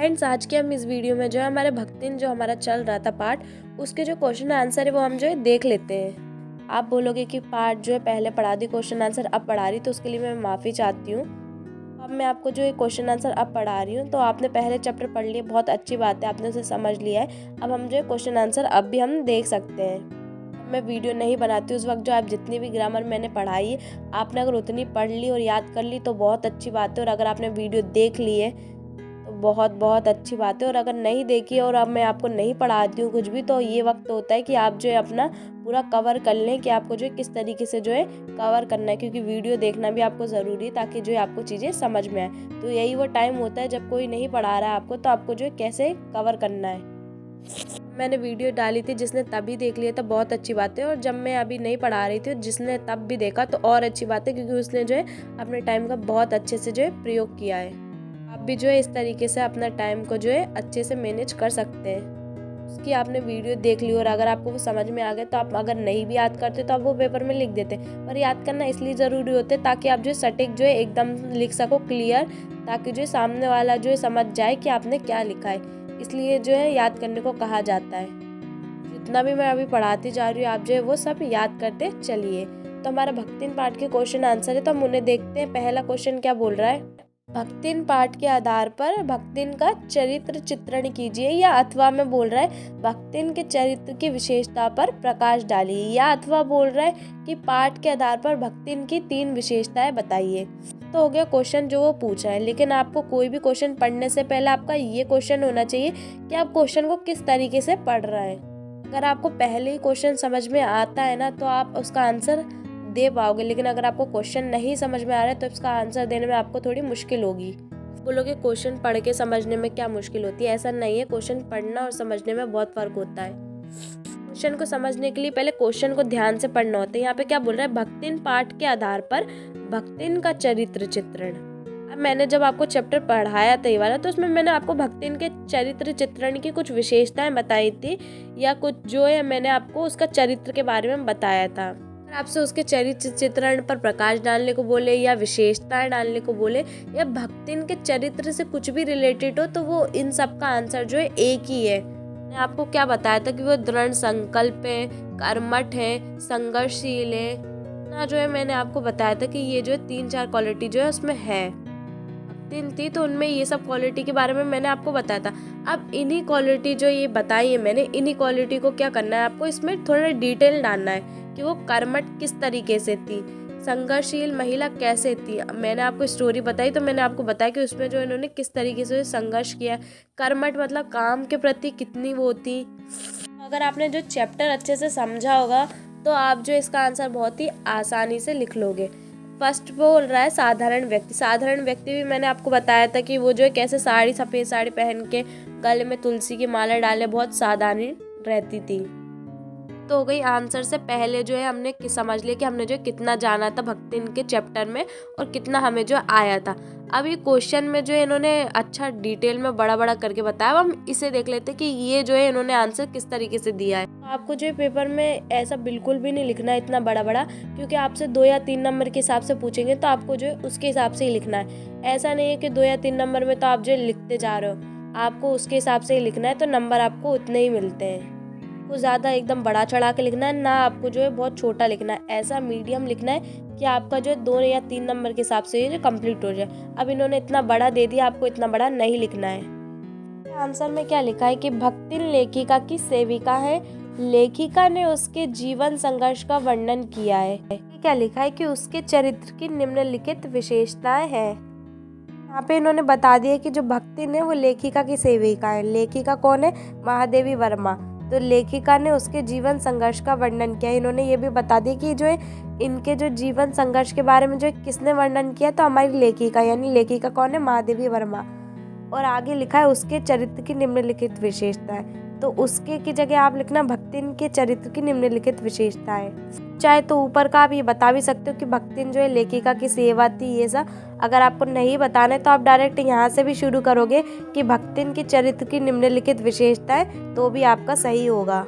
Friends, आज के हम इस वीडियो में जो है हमारे भक्तिन जो हमारा चल रहा था पार्ट, उसके जो क्वेश्चन आंसर है वो हम जो है देख लेते हैं। आप बोलोगे कि पार्ट जो है पहले पढ़ा दी क्वेश्चन आंसर अब पढ़ा रही, तो उसके लिए मैं माफ़ी चाहती हूँ। अब मैं आपको जो है क्वेश्चन आंसर अब पढ़ा रही हूँ, तो आपने पहले चैप्टर पढ़ लिए, बहुत अच्छी बात है, आपने उसे समझ लिया है। अब हम जो है क्वेश्चन आंसर अब भी हम देख सकते हैं। मैं वीडियो नहीं बनाती उस वक्त जो आप जितनी भी ग्रामर मैंने पढ़ाई है, आपने अगर उतनी पढ़ ली और याद कर ली तो बहुत अच्छी बात है, और अगर आपने वीडियो देख ली है तो बहुत बहुत अच्छी बात है। और अगर नहीं देखी और अब मैं आपको नहीं पढ़ाती हूँ कुछ भी, तो ये वक्त होता है कि आप जो है अपना पूरा कवर कर लें कि आपको जो है किस तरीके से जो है कवर करना है, क्योंकि वीडियो देखना भी आपको ज़रूरी है ताकि जो है आपको चीज़ें समझ में आए। तो यही वो टाइम होता है जब कोई नहीं पढ़ा रहा है आपको, तो आपको जो है कैसे कवर करना है। मैंने वीडियो डाली थी, जिसने तभी देख लिया था बहुत अच्छी बात है, और जब मैं अभी नहीं पढ़ा रही थी जिसने तब भी देखा तो और अच्छी बात है, क्योंकि उसने जो है अपने टाइम का बहुत अच्छे से जो है प्रयोग किया है। आप भी जो है इस तरीके से अपना टाइम को जो है अच्छे से मैनेज कर सकते हैं। उसकी आपने वीडियो देख ली और अगर आपको वो समझ में आ गया तो आप अगर नहीं भी याद करते तो आप वो पेपर में लिख देते, पर याद करना इसलिए ज़रूरी होता है ताकि आप जो है सटीक जो है एकदम लिख सको क्लियर, ताकि जो है सामने वाला जो है समझ जाए कि आपने क्या लिखा है। इसलिए जो है याद करने को कहा जाता है। जितना भी मैं अभी पढ़ाती जा रही हूँ आप जो है वो सब याद करते चलिए। तो हमारा भक्तिन पाठ के क्वेश्चन आंसर है, तो हम उन्हें देखते हैं। पहला क्वेश्चन क्या बोल रहा है? भक्तिन पाठ के आधार पर भक्तिन का चरित्र चित्रण कीजिए, या अथवा में बोल रहा है भक्तिन के चरित्र की विशेषता पर प्रकाश डालिए, या अथवा बोल रहा है कि पाठ के आधार पर भक्तिन की 3 विशेषताएं बताइए। तो हो गया क्वेश्चन जो वो पूछा है, लेकिन आपको कोई भी क्वेश्चन पढ़ने से पहले आपका ये क्वेश्चन होना चाहिए कि आप क्वेश्चन को किस तरीके से पढ़ रहे हैं। अगर आपको पहले ही क्वेश्चन समझ में आता है ना, तो आप उसका आंसर दे पाओगे, लेकिन अगर आपको क्वेश्चन नहीं समझ में आ रहा है तो इसका आंसर देने में आपको थोड़ी मुश्किल होगी। बोलोगे क्वेश्चन पढ़ के समझने में क्या मुश्किल होती है? ऐसा नहीं है, क्वेश्चन पढ़ना और समझने में बहुत फर्क होता है। क्वेश्चन को समझने के लिए पहले क्वेश्चन को ध्यान से पढ़ना होता है। यहाँ पे क्या बोल रहा है? भक्तिन पाठ के आधार पर भक्तिन का चरित्र चित्रण। अब मैंने जब आपको चैप्टर पढ़ाया था ये वाला, तो उसमें मैंने आपको भक्तिन के चरित्र चित्रण की कुछ विशेषताएं बताई थी, या कुछ जो है मैंने आपको उसका चरित्र के बारे में बताया था। अगर आपसे उसके चरित्र चित्रण पर प्रकाश डालने को बोले, या विशेषताएं डालने को बोले, या भक्तिन के चरित्र से कुछ भी रिलेटेड हो, तो वो इन सब का आंसर जो है एक ही है। मैंने आपको क्या बताया था कि वो दृढ़ संकल्प है, कर्मठ है, संघर्षशील है ना, जो है मैंने आपको बताया था कि ये जो है 3-4 क्वालिटी जो है उसमें है। भक्तिन थी तो उनमें ये सब क्वालिटी के बारे में मैंने आपको बताया था। अब इन्हीं क्वालिटी जो ये बताई है मैंने, इन्हीं क्वालिटी को क्या करना है, आपको इसमें थोड़ा डिटेल डालना है कि वो कर्मठ किस तरीके से थी, संघर्षशील महिला कैसे थी। मैंने आपको स्टोरी बताई तो मैंने आपको बताया कि उसमें जो इन्होंने किस तरीके से संघर्ष किया। कर्मठ मतलब काम के प्रति कितनी वो थी। अगर आपने जो चैप्टर अच्छे से समझा होगा तो आप जो इसका आंसर बहुत ही आसानी से लिख लोगे। फर्स्ट बोल रहा है साधारण व्यक्ति। साधारण व्यक्ति भी मैंने आपको बताया था कि वो जो है कैसे सफ़ेद साड़ी पहन के गले में तुलसी की माला डाले बहुत साधारण रहती थी। तो हो गई आंसर से पहले जो है हमने समझ लिया कि हमने जो कितना जाना था भक्तिन के चैप्टर में और कितना हमें जो आया था। अब ये क्वेश्चन में जो है इन्होंने अच्छा डिटेल में बड़ा बड़ा करके बताया। अब हम इसे देख लेते कि ये जो है इन्होंने आंसर किस तरीके से दिया है। आपको जो है पेपर में ऐसा बिल्कुल भी नहीं लिखना है इतना बड़ा बड़ा, क्योंकि आपसे 2 या 3 नंबर के हिसाब से पूछेंगे, तो आपको जो है उसके हिसाब से ही लिखना है। ऐसा नहीं है कि 2 या 3 नंबर में तो आप जो लिखते जा रहे हो, आपको उसके हिसाब से ही लिखना है, तो नंबर आपको उतने ही मिलते हैं। को ज़्यादा एकदम बड़ा चढ़ा के लिखना है ना, आपको जो है बहुत छोटा लिखना है। ऐसा मीडियम लिखना है कि आपका जो है 2 या 3 नंबर के हिसाब से ये जो कंप्लीट हो जाए। अब इन्होंने इतना बड़ा दे दिया, आपको इतना बड़ा नहीं लिखना है। आंसर में क्या लिखा है कि भक्तिन लेखिका की सेविका है, लेखिका ने उसके जीवन संघर्ष का वर्णन किया है। क्या लिखा है कि उसके चरित्र की निम्नलिखित विशेषताएं हैं। यहाँ पे इन्होंने बता दिया कि जो भक्तिन है वो लेखिका की सेविका है। लेखिका कौन है? महादेवी वर्मा। तो लेखिका ने उसके जीवन संघर्ष का वर्णन किया। इन्होंने ये भी बता दिया कि जो है इनके जो जीवन संघर्ष के बारे में जो किसने वर्णन किया, तो हमारी लेखिका, यानी लेखिका कौन है? महादेवी वर्मा। और आगे लिखा है उसके चरित्र की निम्नलिखित विशेषताएं, तो उसके की जगह आप लिखना भक्तिन के चरित्र की निम्नलिखित विशेषताएं। चाहे तो ऊपर का आप ये बता भी सकते हो कि भक्तिन जो है लेखिका की सेवा थी, ये सब। अगर आपको नहीं बताना है तो आप डायरेक्ट यहाँ से भी शुरू करोगे कि भक्तिन की चरित्र की निम्नलिखित विशेषताएं, तो भी आपका सही होगा।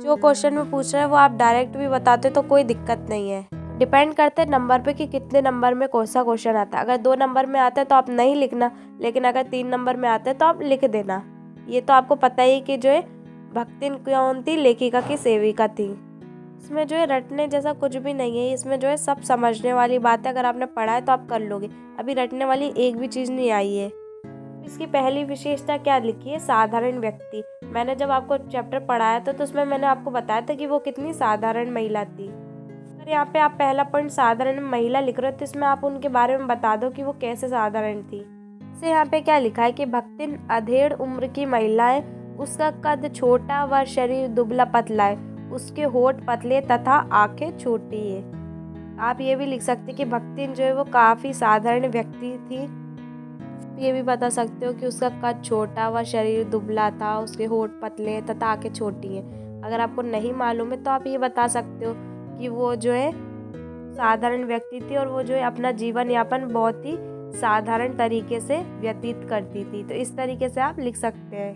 जो क्वेश्चन में पूछ रहा है वो आप डायरेक्ट भी बताते तो कोई दिक्कत नहीं है। डिपेंड करते हैं नंबर पे कि कितने नंबर में कौन सा क्वेश्चन आता है। अगर 2 नंबर में आता है तो आप नहीं लिखना, लेकिन अगर 3 नंबर में आता है तो आप लिख देना। ये तो आपको पता ही कि जो है भक्तिन कौन थी, लेखिका की सेविका थी। इसमें जो है रटने जैसा कुछ भी नहीं है, इसमें जो है सब समझने वाली बात है। अगर आपने पढ़ा है तो आप कर लोगे, अभी रटने वाली एक भी चीज़ नहीं आई है। इसकी पहली विशेषता क्या लिखी है, साधारण व्यक्ति। मैंने जब आपको चैप्टर पढ़ाया था तो उसमें मैंने आपको बताया था कि वो कितनी साधारण महिला थी। अगर यहाँ पे आप पहला पॉइंट साधारण महिला लिख रहे हो तो इसमें आप उनके बारे में बता दो कि वो कैसे साधारण थी। जैसे यहाँ पे क्या लिखा है कि भक्तिन अधेड़ उम्र की महिला है, उसका कद छोटा व शरीर दुबला पतला है, उसके होठ पतले तथा आंखें छोटी है। आप ये भी लिख सकते कि भक्तिन जो है वो काफ़ी साधारण व्यक्ति थी। ये भी बता सकते हो कि उसका कद छोटा व शरीर दुबला था, उसके होठ पतले तथा आंखें छोटी हैं। अगर आपको नहीं मालूम है तो आप ये बता सकते हो कि वो जो है साधारण व्यक्ति थी और वो जो है अपना जीवन यापन बहुत ही साधारण तरीके से व्यतीत करती थी। तो इस तरीके से आप लिख सकते हैं।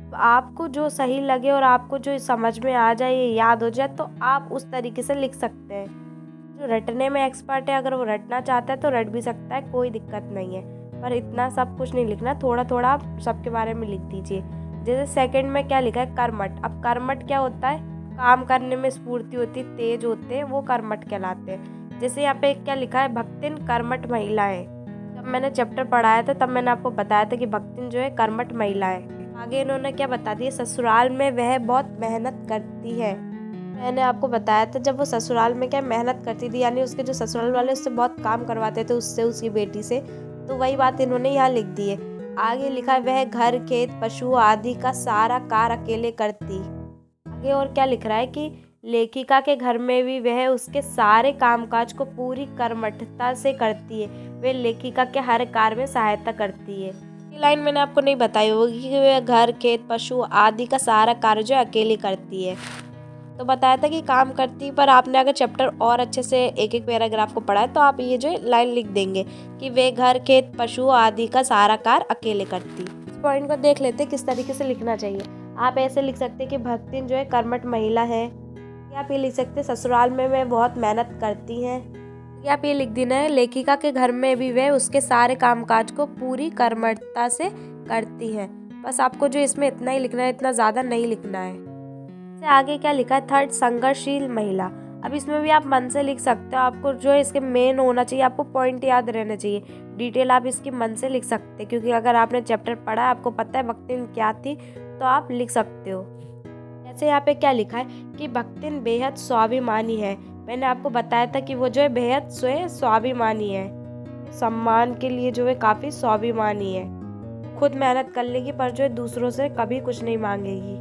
तो आपको जो सही लगे और आपको जो समझ में आ जाए, ये याद हो जाए, तो आप उस तरीके से लिख सकते हैं। जो रटने में एक्सपर्ट है, अगर वो रटना चाहता है तो रट भी सकता है, कोई दिक्कत नहीं है। पर इतना सब कुछ नहीं लिखना, थोड़ा थोड़ा आप सबके बारे में लिख दीजिए। जैसे सेकंड में क्या लिखा है, कर्मठ। अब कर्मठ क्या होता है, काम करने में स्फूर्ति होती, तेज होते हैं, वो कर्मठ कहलाते हैं। जैसे यहाँ पे क्या लिखा है, भक्तिन कर्मठ महिला है। जब मैंने चैप्टर पढ़ाया था तब मैंने आपको बताया था कि भक्तिन जो है कर्मठ महिला है। आगे इन्होंने क्या बता दिया, ससुराल में वह बहुत मेहनत करती है। मैंने आपको बताया था जब वो ससुराल में क्या मेहनत करती थी, यानी उसके जो ससुराल वाले उससे बहुत काम करवाते थे, उससे, उसकी बेटी से, तो वही बात इन्होंने यहाँ लिख दी है। आगे लिखा है वह घर खेत पशु आदि का सारा कार्य अकेले करती। आगे और क्या लिख रहा है कि लेखिका के घर में भी वह उसके सारे कामकाज को पूरी कर्मठता से करती है, वह लेखिका के हर कार्य में सहायता करती है। ये लाइन मैंने आपको नहीं बताई होगी कि वह घर खेत पशु आदि का सारा कार्य जो अकेले करती है। तो बताया था कि काम करती, पर आपने अगर चैप्टर और अच्छे से एक एक पैराग्राफ को पढ़ा है तो आप ये जो लाइन लिख देंगे कि वे घर खेत पशु आदि का सारा कार्य अकेले करती। इस पॉइंट को देख लेते किस तरीके से लिखना चाहिए। आप ऐसे लिख सकते हैं कि भक्तिन जो है कर्मठ महिला है, या आप ये लिख सकते हैं ससुराल में वे बहुत मेहनत करती हैं, या आप ये लिख देना है लेखिका के घर में भी वे उसके सारे कामकाज को पूरी कर्मठता से करती हैं। बस आपको जो इसमें इतना ही लिखना है, इतना ज़्यादा नहीं लिखना है। से आगे क्या लिखा है, थर्ड संघर्षशील महिला। अब इसमें भी आप मन से लिख सकते हो, आपको जो है इसके मेन होना चाहिए, आपको पॉइंट याद रहना चाहिए। डिटेल आप इसकी मन से लिख सकते हैं, क्योंकि अगर आपने चैप्टर पढ़ा है, आपको पता है भक्तिन क्या थी, तो आप लिख सकते हो। जैसे यहाँ पे क्या लिखा है कि भक्तिन बेहद स्वाभिमानी है। मैंने आपको बताया था कि वो जो है बेहद स्वाभिमानी है, सम्मान के लिए जो है काफ़ी स्वाभिमानी है, खुद मेहनत कर लेगी पर जो है दूसरों से कभी कुछ नहीं मांगेगी।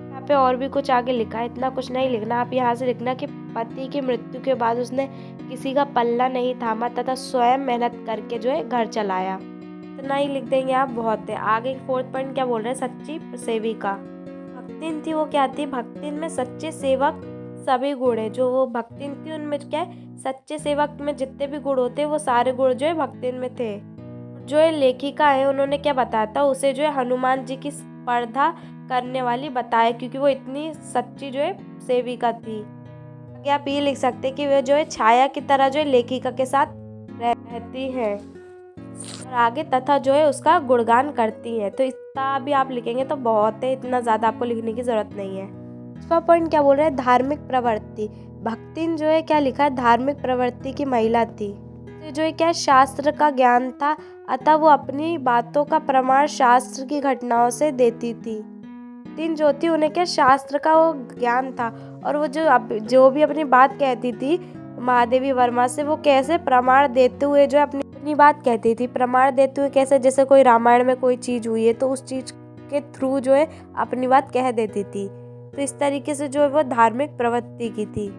यहाँ पे और भी कुछ आगे लिखा है, इतना कुछ नहीं लिखना, आप यहाँ से लिखना कि पति की मृत्यु के बाद उसने किसी का पल्ला नहीं थामा तथा स्वयं मेहनत करके जो है घर चलाया। इतना ही लिख देंगे आप, बहुत है। आगे फोर्थ पॉइंट क्या बोल रहे हैं, सच्ची सेविका। भक्तिन थी, वो क्या थी, भक्तिन में सच्चे सेवक सभी गुण है। जो वो भक्तिन थी उनमें क्या है, सच्चे सेवक में जितने भी गुण होते हैं वो सारे गुण जो है भक्तिन में थे। जो है लेखिका है, उन्होंने क्या बताया था, उसे जो है हनुमान जी की स्पर्धा करने वाली बताया, क्योंकि वो इतनी सच्ची जो है सेविका थी। आगे आप ये लिख सकते हैं कि वह जो है छाया की तरह जो है लेखिका के साथ रहती है, और आगे तथा जो है उसका गुणगान करती है। तो इतना भी आप लिखेंगे तो बहुत है, इतना ज़्यादा आपको लिखने की ज़रूरत नहीं है। इसका पॉइंट क्या बोल रहे हैं, धार्मिक प्रवृत्ति। भक्तिन जो है क्या लिखा है, धार्मिक प्रवृत्ति की महिला थी। तो जो है क्या शास्त्र का ज्ञान था, अतः वो अपनी बातों का प्रमाण शास्त्र की घटनाओं से देती थी। तीन जो थी उन्हें क्या शास्त्र का वो ज्ञान था, और वो जो भी अपनी बात कहती थी महादेवी वर्मा से, वो कैसे प्रमाण देते हुए जो अपनी बात कहती थी। प्रमाण देते हुए कैसे, जैसे कोई रामायण में कोई चीज़ हुई है तो उस चीज़ के थ्रू जो है अपनी बात कह देती थी। तो इस तरीके से जो है वो धार्मिक प्रवृत्ति की थी।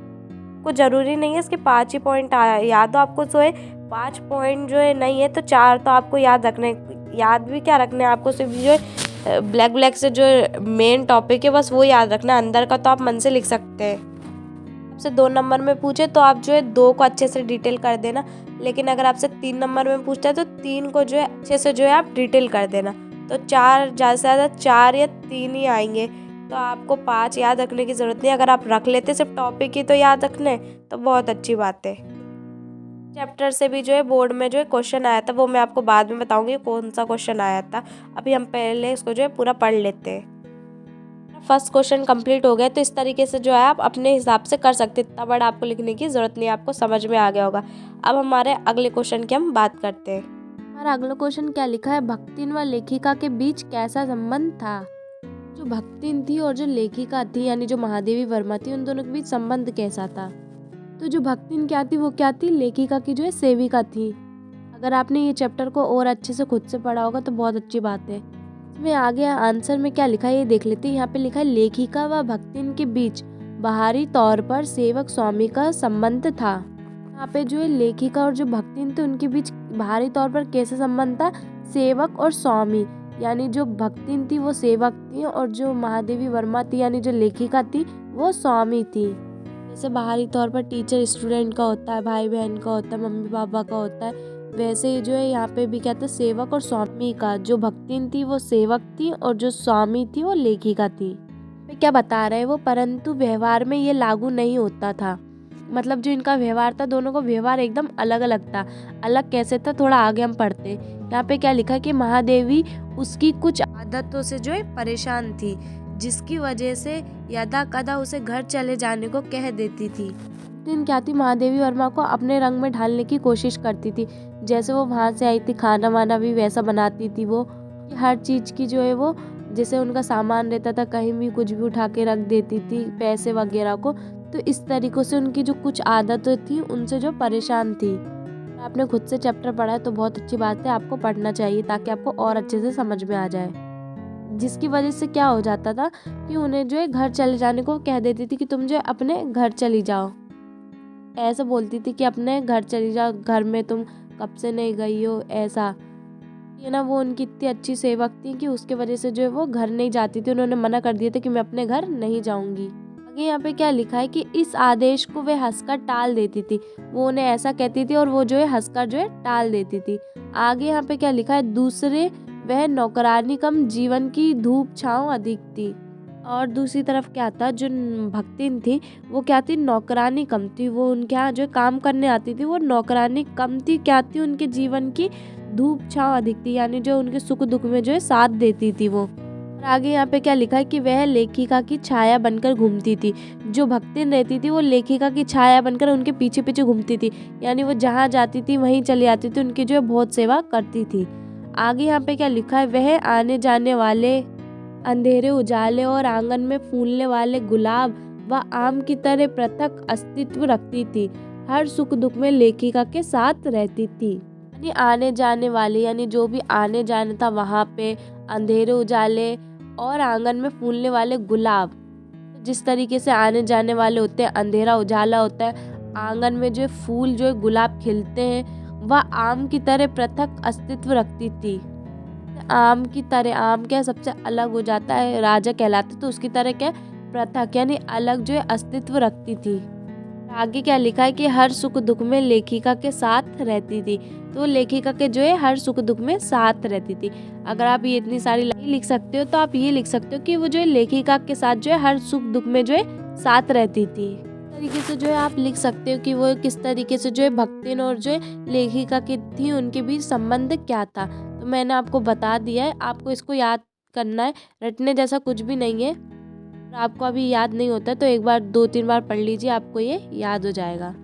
को जरूरी नहीं है इसके 5 ही पॉइंट याद हो आपको, जो है 5 पॉइंट जो है नहीं है तो 4 तो आपको याद रखने, याद भी क्या रखने आपको, सिर्फ जो है ब्लैक से जो मेन टॉपिक है बस वो याद रखना, अंदर का तो आप मन से लिख सकते हैं। आपसे 2 नंबर में पूछे तो आप जो है 2 को अच्छे से डिटेल कर देना, लेकिन अगर आपसे 3 नंबर में पूछता है तो 3 को जो है अच्छे से जो है आप डिटेल कर देना। तो 4 ज़्यादा से ज़्यादा 4 या 3 ही आएंगे, तो आपको 5 याद रखने की ज़रूरत नहीं। अगर आप रख लेते सिर्फ टॉपिक ही तो याद रखने, तो बहुत अच्छी बात है। चैप्टर से भी जो है बोर्ड में जो है क्वेश्चन आया था, वो मैं आपको बाद में बताऊंगी कौन सा क्वेश्चन आया था। अभी हम पहले इसको जो है पूरा पढ़ लेते हैं। फर्स्ट क्वेश्चन कंप्लीट हो गया, तो इस तरीके से जो है आप अपने हिसाब से कर सकते हैं, इतना बड़ा आपको लिखने की ज़रूरत नहीं, आपको समझ में आ गया होगा। अब हमारे अगले क्वेश्चन की हम बात करते हैं। हमारा अगला क्वेश्चन क्या लिखा है, भक्तिन व लेखिका के बीच कैसा संबंध था। जो भक्तिन थी और जो लेखिका थी यानी जो महादेवी वर्मा थी, उन दोनों के बीच संबंध कैसा था। तो जो भक्तिन क्या थी, वो क्या थी, लेखिका की जो है सेविका थी। अगर आपने ये चैप्टर को और अच्छे से खुद से पढ़ा होगा तो बहुत अच्छी बात है। इसमें आगे आंसर में क्या लिखा है ये देख लेते हैं। यहाँ पे लिखा है लेखिका व भक्तिन के बीच बाहरी तौर पर सेवक स्वामी का संबंध था। यहाँ पे जो है लेखिका और जो भक्तिन थे उनके बीच बाहरी तौर पर कैसे संबंध था, सेवक और स्वामी, यानी जो भक्तिन थी वो सेवक थी और जो महादेवी वर्मा थी यानी जो लेखिका थी वो स्वामी थी। जैसे बाहरी तौर पर टीचर स्टूडेंट का होता है, भाई बहन का होता है, मम्मी पापा का होता है, वैसे ही जो है यहाँ पे भी कहते हैं सेवक और स्वामी का। जो भक्तिन थी वो सेवक थी और जो स्वामी थी वो लेखिका थी। क्या बता रहे हैं वो, परंतु व्यवहार में ये लागू नहीं होता था। मतलब जो इनका व्यवहार था, दोनों का व्यवहार एकदम अलग अलग था। अलग कैसे था, थोड़ा आगे हम पढ़ते। यहाँ पे क्या लिखा कि महादेवी उसकी कुछ आदतों से जो है परेशान थी, जिसकी वजह से यदा कदा उसे घर चले जाने को कह देती थी। दिन क्या थी, महादेवी वर्मा को अपने रंग में ढालने की कोशिश करती थी। जैसे वो वहाँ से आई थी, खाना वाना भी वैसा बनाती थी वो, कि हर चीज़ की जो है वो, जैसे उनका सामान रहता था कहीं भी कुछ भी उठा के रख देती थी, पैसे वगैरह को। तो इस तरीक़ों से उनकी जो कुछ आदतें थी उनसे जो परेशान थी। आपने खुद से चैप्टर पढ़ा है तो बहुत अच्छी बात है, आपको पढ़ना चाहिए ताकि आपको और अच्छे से समझ में आ जाए। जिसकी वजह से क्या हो जाता था कि उन्हें जो है घर चले जाने को कह देती थी कि तुम जो अपने घर चली जाओ। ऐसा बोलती थी कि अपने घर चली जाओ, घर में तुम कब से नहीं गई हो, ऐसा। ये ना वो उनकी इतनी अच्छी सेवक थी कि उसके वजह से जो है वो घर नहीं जाती थी। उन्होंने मना कर दिया था कि मैं अपने घर नहीं जाऊंगी। आगे यहाँ पे क्या लिखा है कि इस आदेश को वे हंसकर टाल देती थी। वो उन्हें ऐसा कहती थी और वो जो है हंसकर जो है टाल देती थी। आगे यहाँ पे क्या लिखा है, दूसरे वह नौकरानी कम जीवन की धूप छांव अधिक थी। और दूसरी तरफ क्या था, जो भक्तिन थी वो क्या थी, नौकरानी कम थी। वो उनके यहाँ जो काम करने आती थी वो नौकरानी कम थी, क्या थी, उनके जीवन की धूप छांव अधिक थी, यानी जो उनके सुख दुख में जो है साथ देती थी वो। और आगे यहाँ पे क्या लिखा है कि वह लेखिका की छाया बनकर घूमती थी। जो भक्तिन रहती थी वो लेखिका की छाया बनकर उनके पीछे पीछे घूमती थी, यानी वो जहाँ जाती थी वहीं चली आती थी, उनकी जो है बहुत सेवा करती थी। आगे यहाँ पे क्या लिखा है, वह आने जाने वाले अंधेरे उजाले और आंगन में फूलने वाले गुलाब व आम की तरह पृथक अस्तित्व रखती थी। हर सुख दुख में लेखिका के साथ रहती थी। यानी आने जाने वाले, यानी जो भी आने जाने था वहाँ पे, अंधेरे उजाले और आंगन में फूलने वाले गुलाब। जिस तरीके से आने जाने वाले होते हैं, अंधेरा उजाला होता है, आंगन में जो फूल जो गुलाब खिलते हैं, वह आम की तरह पृथक अस्तित्व रखती थी। आम की तरह, आम क्या सबसे अलग हो जाता है, राजा कहलाते, तो उसकी तरह क्या पृथक यानी अलग जो है अस्तित्व रखती थी। आगे क्या लिखा है कि हर सुख दुख में लेखिका के साथ रहती थी। तो लेखिका के जो है हर सुख दुख में साथ रहती थी। अगर आप ये इतनी सारी लाइन लिख सकते हो तो आप ये लिख सकते हो कि वो जो है लेखिका के साथ जो है हर सुख दुख में जो है साथ रहती थी। इस तरीके से जो है आप लिख सकते हो कि वो किस तरीके से जो है भक्तिन और जो है लेखिका की थी, उनके बीच संबंध क्या था। तो मैंने आपको बता दिया है, आपको इसको याद करना है, रटने जैसा कुछ भी नहीं है। आपको अभी याद नहीं होता तो एक बार 2-3 बार पढ़ लीजिए, आपको ये याद हो जाएगा।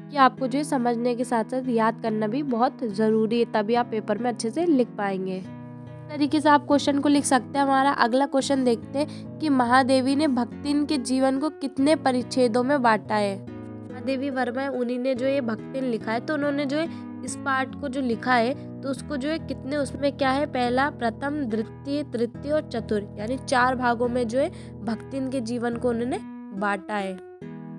कि आपको जो है समझने के साथ साथ याद करना भी बहुत ज़रूरी है, तभी आप पेपर में अच्छे से लिख पाएंगे। इस तरीके से आप क्वेश्चन को लिख सकते हैं। हमारा अगला क्वेश्चन देखते हैं कि महादेवी ने भक्तिन के जीवन को कितने परिच्छेदों में बांटा है। महादेवी वर्मा है, उन्हीं ने जो ये भक्तिन लिखा है, तो उन्होंने जो है इस पार्ट को जो लिखा है तो उसको जो है कितने, उसमें क्या है, पहला, प्रथम, द्वितीय, तृतीय और चतुर्थ, यानी 4 भागों में जो है भक्तिन के जीवन को उन्होंने बांटा है।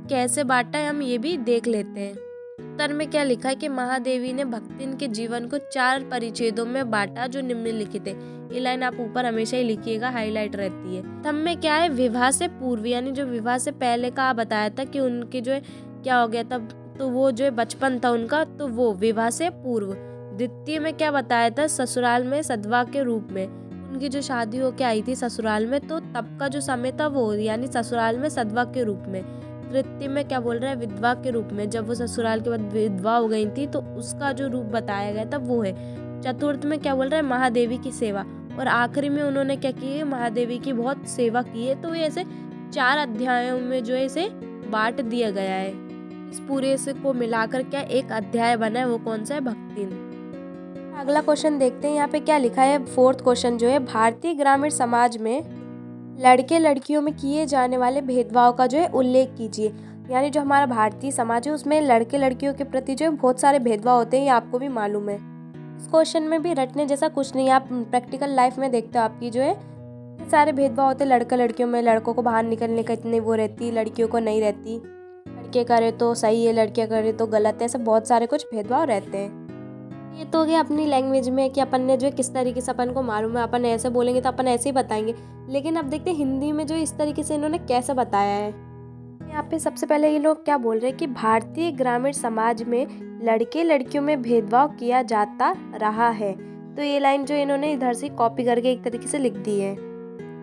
कैसे बांटा है हम ये भी देख लेते हैं। उत्तर में क्या लिखा है कि महादेवी ने भक्तिन के जीवन को 4 परिच्छेदों में बांटा जो निम्नलिखित है। ये लाइन आप ऊपर हमेशा ही लिखिएगा, हाईलाइट रहती है। प्रथम में क्या है, विवाह से पूर्व, यानी जो विवाह से पहले का बताया था कि उनके जो है क्या हो गया था, तो वो जो है बचपन था उनका, तो वो विवाह से पूर्व। द्वितीय में क्या बताया था, ससुराल में सदवा के रूप में, उनकी जो शादी होके आई थी ससुराल में, तो तब का जो समय था वो, यानी ससुराल में सदवा के रूप में। कृत्य में क्या बोल रहा है, विधवा के रूप में, जब वो ससुराल के बाद विधवा हो गई थी तो उसका जो रूप बताया गया था वो है। चतुर्थ में क्या बोल रहा है, महादेवी की सेवा। और आखिरी में उन्होंने क्या की है, महादेवी की बहुत सेवा की है। तो ये ऐसे 4 अध्यायों में जो है इसे बांट दिया गया है। इस पूरे से को मिलाकर क्या एक अध्याय बना है, वो कौन सा है, भक्तिन। अगला क्वेश्चन देखते हैं यहाँ पे क्या लिखा है। 4th क्वेश्चन जो है, भारतीय ग्रामीण समाज में लड़के लड़कियों में किए जाने वाले भेदभाव का जो है उल्लेख कीजिए। यानी जो हमारा भारतीय समाज है उसमें लड़के लड़कियों के प्रति जो है बहुत सारे भेदभाव होते हैं, ये आपको भी मालूम है। इस क्वेश्चन में भी रटने जैसा कुछ नहीं है, आप प्रैक्टिकल लाइफ में देखते हो आपकी जो है सारे भेदभाव होते हैं लड़का लड़कियों में। लड़कों को बाहर निकलने का इतनी वो रहती, लड़कियों को नहीं रहती। लड़के करे तो सही है, लड़कियां करे तो गलत है, ऐसे बहुत सारे कुछ भेदभाव रहते हैं। ये तो हो गया अपनी लैंग्वेज में कि अपन ने जो है किस तरीके से अपन को मालूम है, अपन ऐसे बोलेंगे तो अपन ऐसे ही बताएंगे। लेकिन अब देखते हैं हिंदी में जो इस तरीके से इन्होंने कैसे बताया है। यहाँ पे सबसे पहले ये लोग क्या बोल रहे हैं कि भारतीय ग्रामीण समाज में लड़के लड़कियों में भेदभाव किया जाता रहा है। तो ये लाइन जो इन्होंने इधर से कॉपी करके एक तरीके से लिख दी है।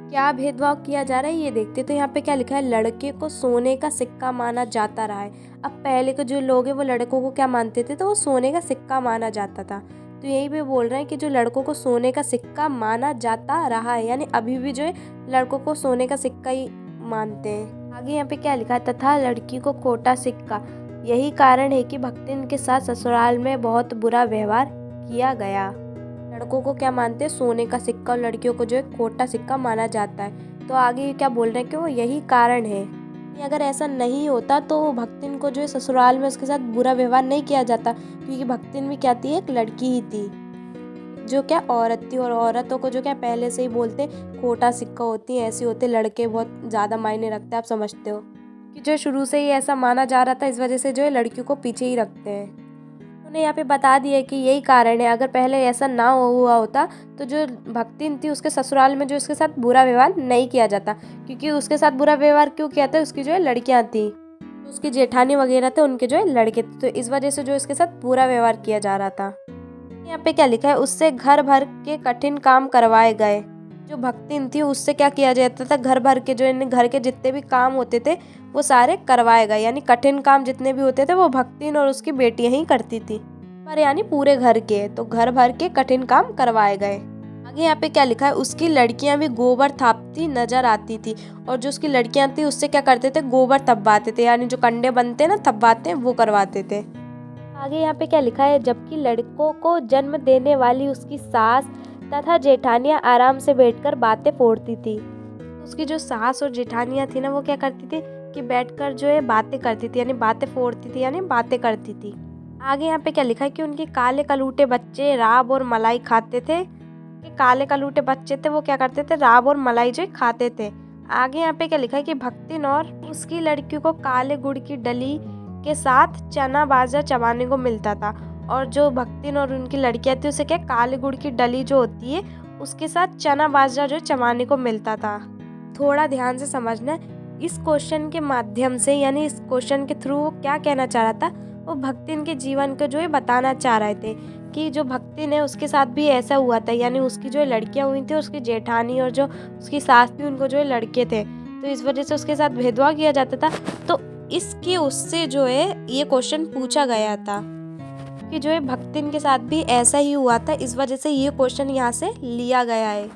क्या भेदभाव किया जा रहा है ये देखते। तो यहाँ पे क्या लिखा है, लड़के को सोने का सिक्का माना जाता रहा है। अब पहले के जो लोग हैं वो लड़कों को क्या मानते थे, तो वो सोने का सिक्का माना जाता था। तो यही पे बोल रहे हैं कि जो लड़कों को सोने का सिक्का माना जाता रहा है, यानी अभी भी जो है लड़कों को सोने का सिक्का ही मानते हैं। आगे यहाँ पे क्या लिखा है, तथा लड़की को खोटा सिक्का। यही कारण है कि भक्तिन के साथ ससुराल में बहुत बुरा व्यवहार किया गया। लड़कों को क्या मानते हैं, सोने का सिक्का, और लड़कियों को जो है खोटा सिक्का माना जाता है। तो आगे क्या बोल रहे हैं कि वो यही कारण है। अगर ऐसा नहीं होता तो भक्तिन को जो है ससुराल में उसके साथ बुरा व्यवहार नहीं किया जाता, क्योंकि भक्तिन भी क्या थी, एक लड़की ही थी जो क्या औरत थी। और औरतों को जो क्या पहले से ही बोलते खोटा सिक्का होती है, ऐसे होते लड़के बहुत ज़्यादा मायने रखते हैं, आप समझते हो कि जो शुरू से ही ऐसा माना जा रहा था, इस वजह से जो है लड़कियों को पीछे ही रखते हैं। उन्हें यहाँ पे बता दिया कि यही कारण है। अगर पहले ऐसा ना हुआ होता तो जो भक्तिन थी उसके ससुराल में जो उसके साथ बुरा व्यवहार नहीं किया जाता, क्योंकि उसके साथ बुरा व्यवहार क्यों किया था, उसकी जो है लड़कियां थी, तो उसकी जेठानी वगैरह थे, उनके जो है लड़के थे, तो इस वजह से जो इसके साथ बुरा व्यवहार किया जा रहा था। यहाँ पे क्या लिखा है, उससे घर भर के कठिन काम करवाए गए। जो भक्तिन थी उससे क्या किया जाता था, घर भर के जो इन घर के जितने भी काम होते थे वो सारे करवाए गए। यानी कठिन काम जितने भी होते थे वो भक्तिन और उसकी बेटियां ही करती थी, पर यानी पूरे घर के, तो घर भर के कठिन काम करवाए गए। आगे यहाँ पे क्या लिखा है, उसकी लड़कियां भी गोबर थापती नजर आती थी। और जो उसकी लड़कियां थी उससे क्या करते थे, गोबर थपवाते थे, यानी जो कंडे बनते हैं ना थपवाते हैं, वो करवाते थे। आगे यहाँ पे क्या लिखा है, जबकि लड़कों को जन्म देने वाली उसकी सास तथा जेठानियां आराम से बैठकर बातें फोड़ती थी। उसकी जो सास और जेठानियां थी ना, वो क्या करती थी कि बैठकर जो है बातें करती थी, यानी बातें फोड़ती थी, यानी बातें करती थी। आगे यहाँ पे क्या लिखा है कि उनके काले कलूटे बच्चे राब और मलाई खाते थे। कि काले कलूटे बच्चे थे वो क्या करते थे, राब और मलाई जो खाते थे। आगे यहाँ पे क्या लिखा है कि भक्तिन और उसकी लड़कियों को काले गुड़ की डली के साथ चना बाजरा चबाने को मिलता था। और जो भक्तिन और उनकी लड़कियां थी उसे क्या काले गुड़ की डली जो होती है उसके साथ चना बाजरा जो चबाने को मिलता था। थोड़ा ध्यान से समझना, इस क्वेश्चन के माध्यम से, यानी इस क्वेश्चन के थ्रू वो क्या कहना चाह रहा था, वो भक्तिन के जीवन को जो है बताना चाह रहे थे कि जो भक्तिन है उसके साथ भी ऐसा हुआ था। यानी उसकी जो लड़कियां हुई थी, उसकी जेठानी और जो उसकी सास थी, उनको जो है लड़के थे, तो इस वजह से उसके साथ भेदभाव किया जाता था। तो इसके उससे जो है ये क्वेश्चन पूछा गया था कि जो है भक्तिन के साथ भी ऐसा ही हुआ था, इस वजह से ये क्वेश्चन यहाँ से लिया गया है।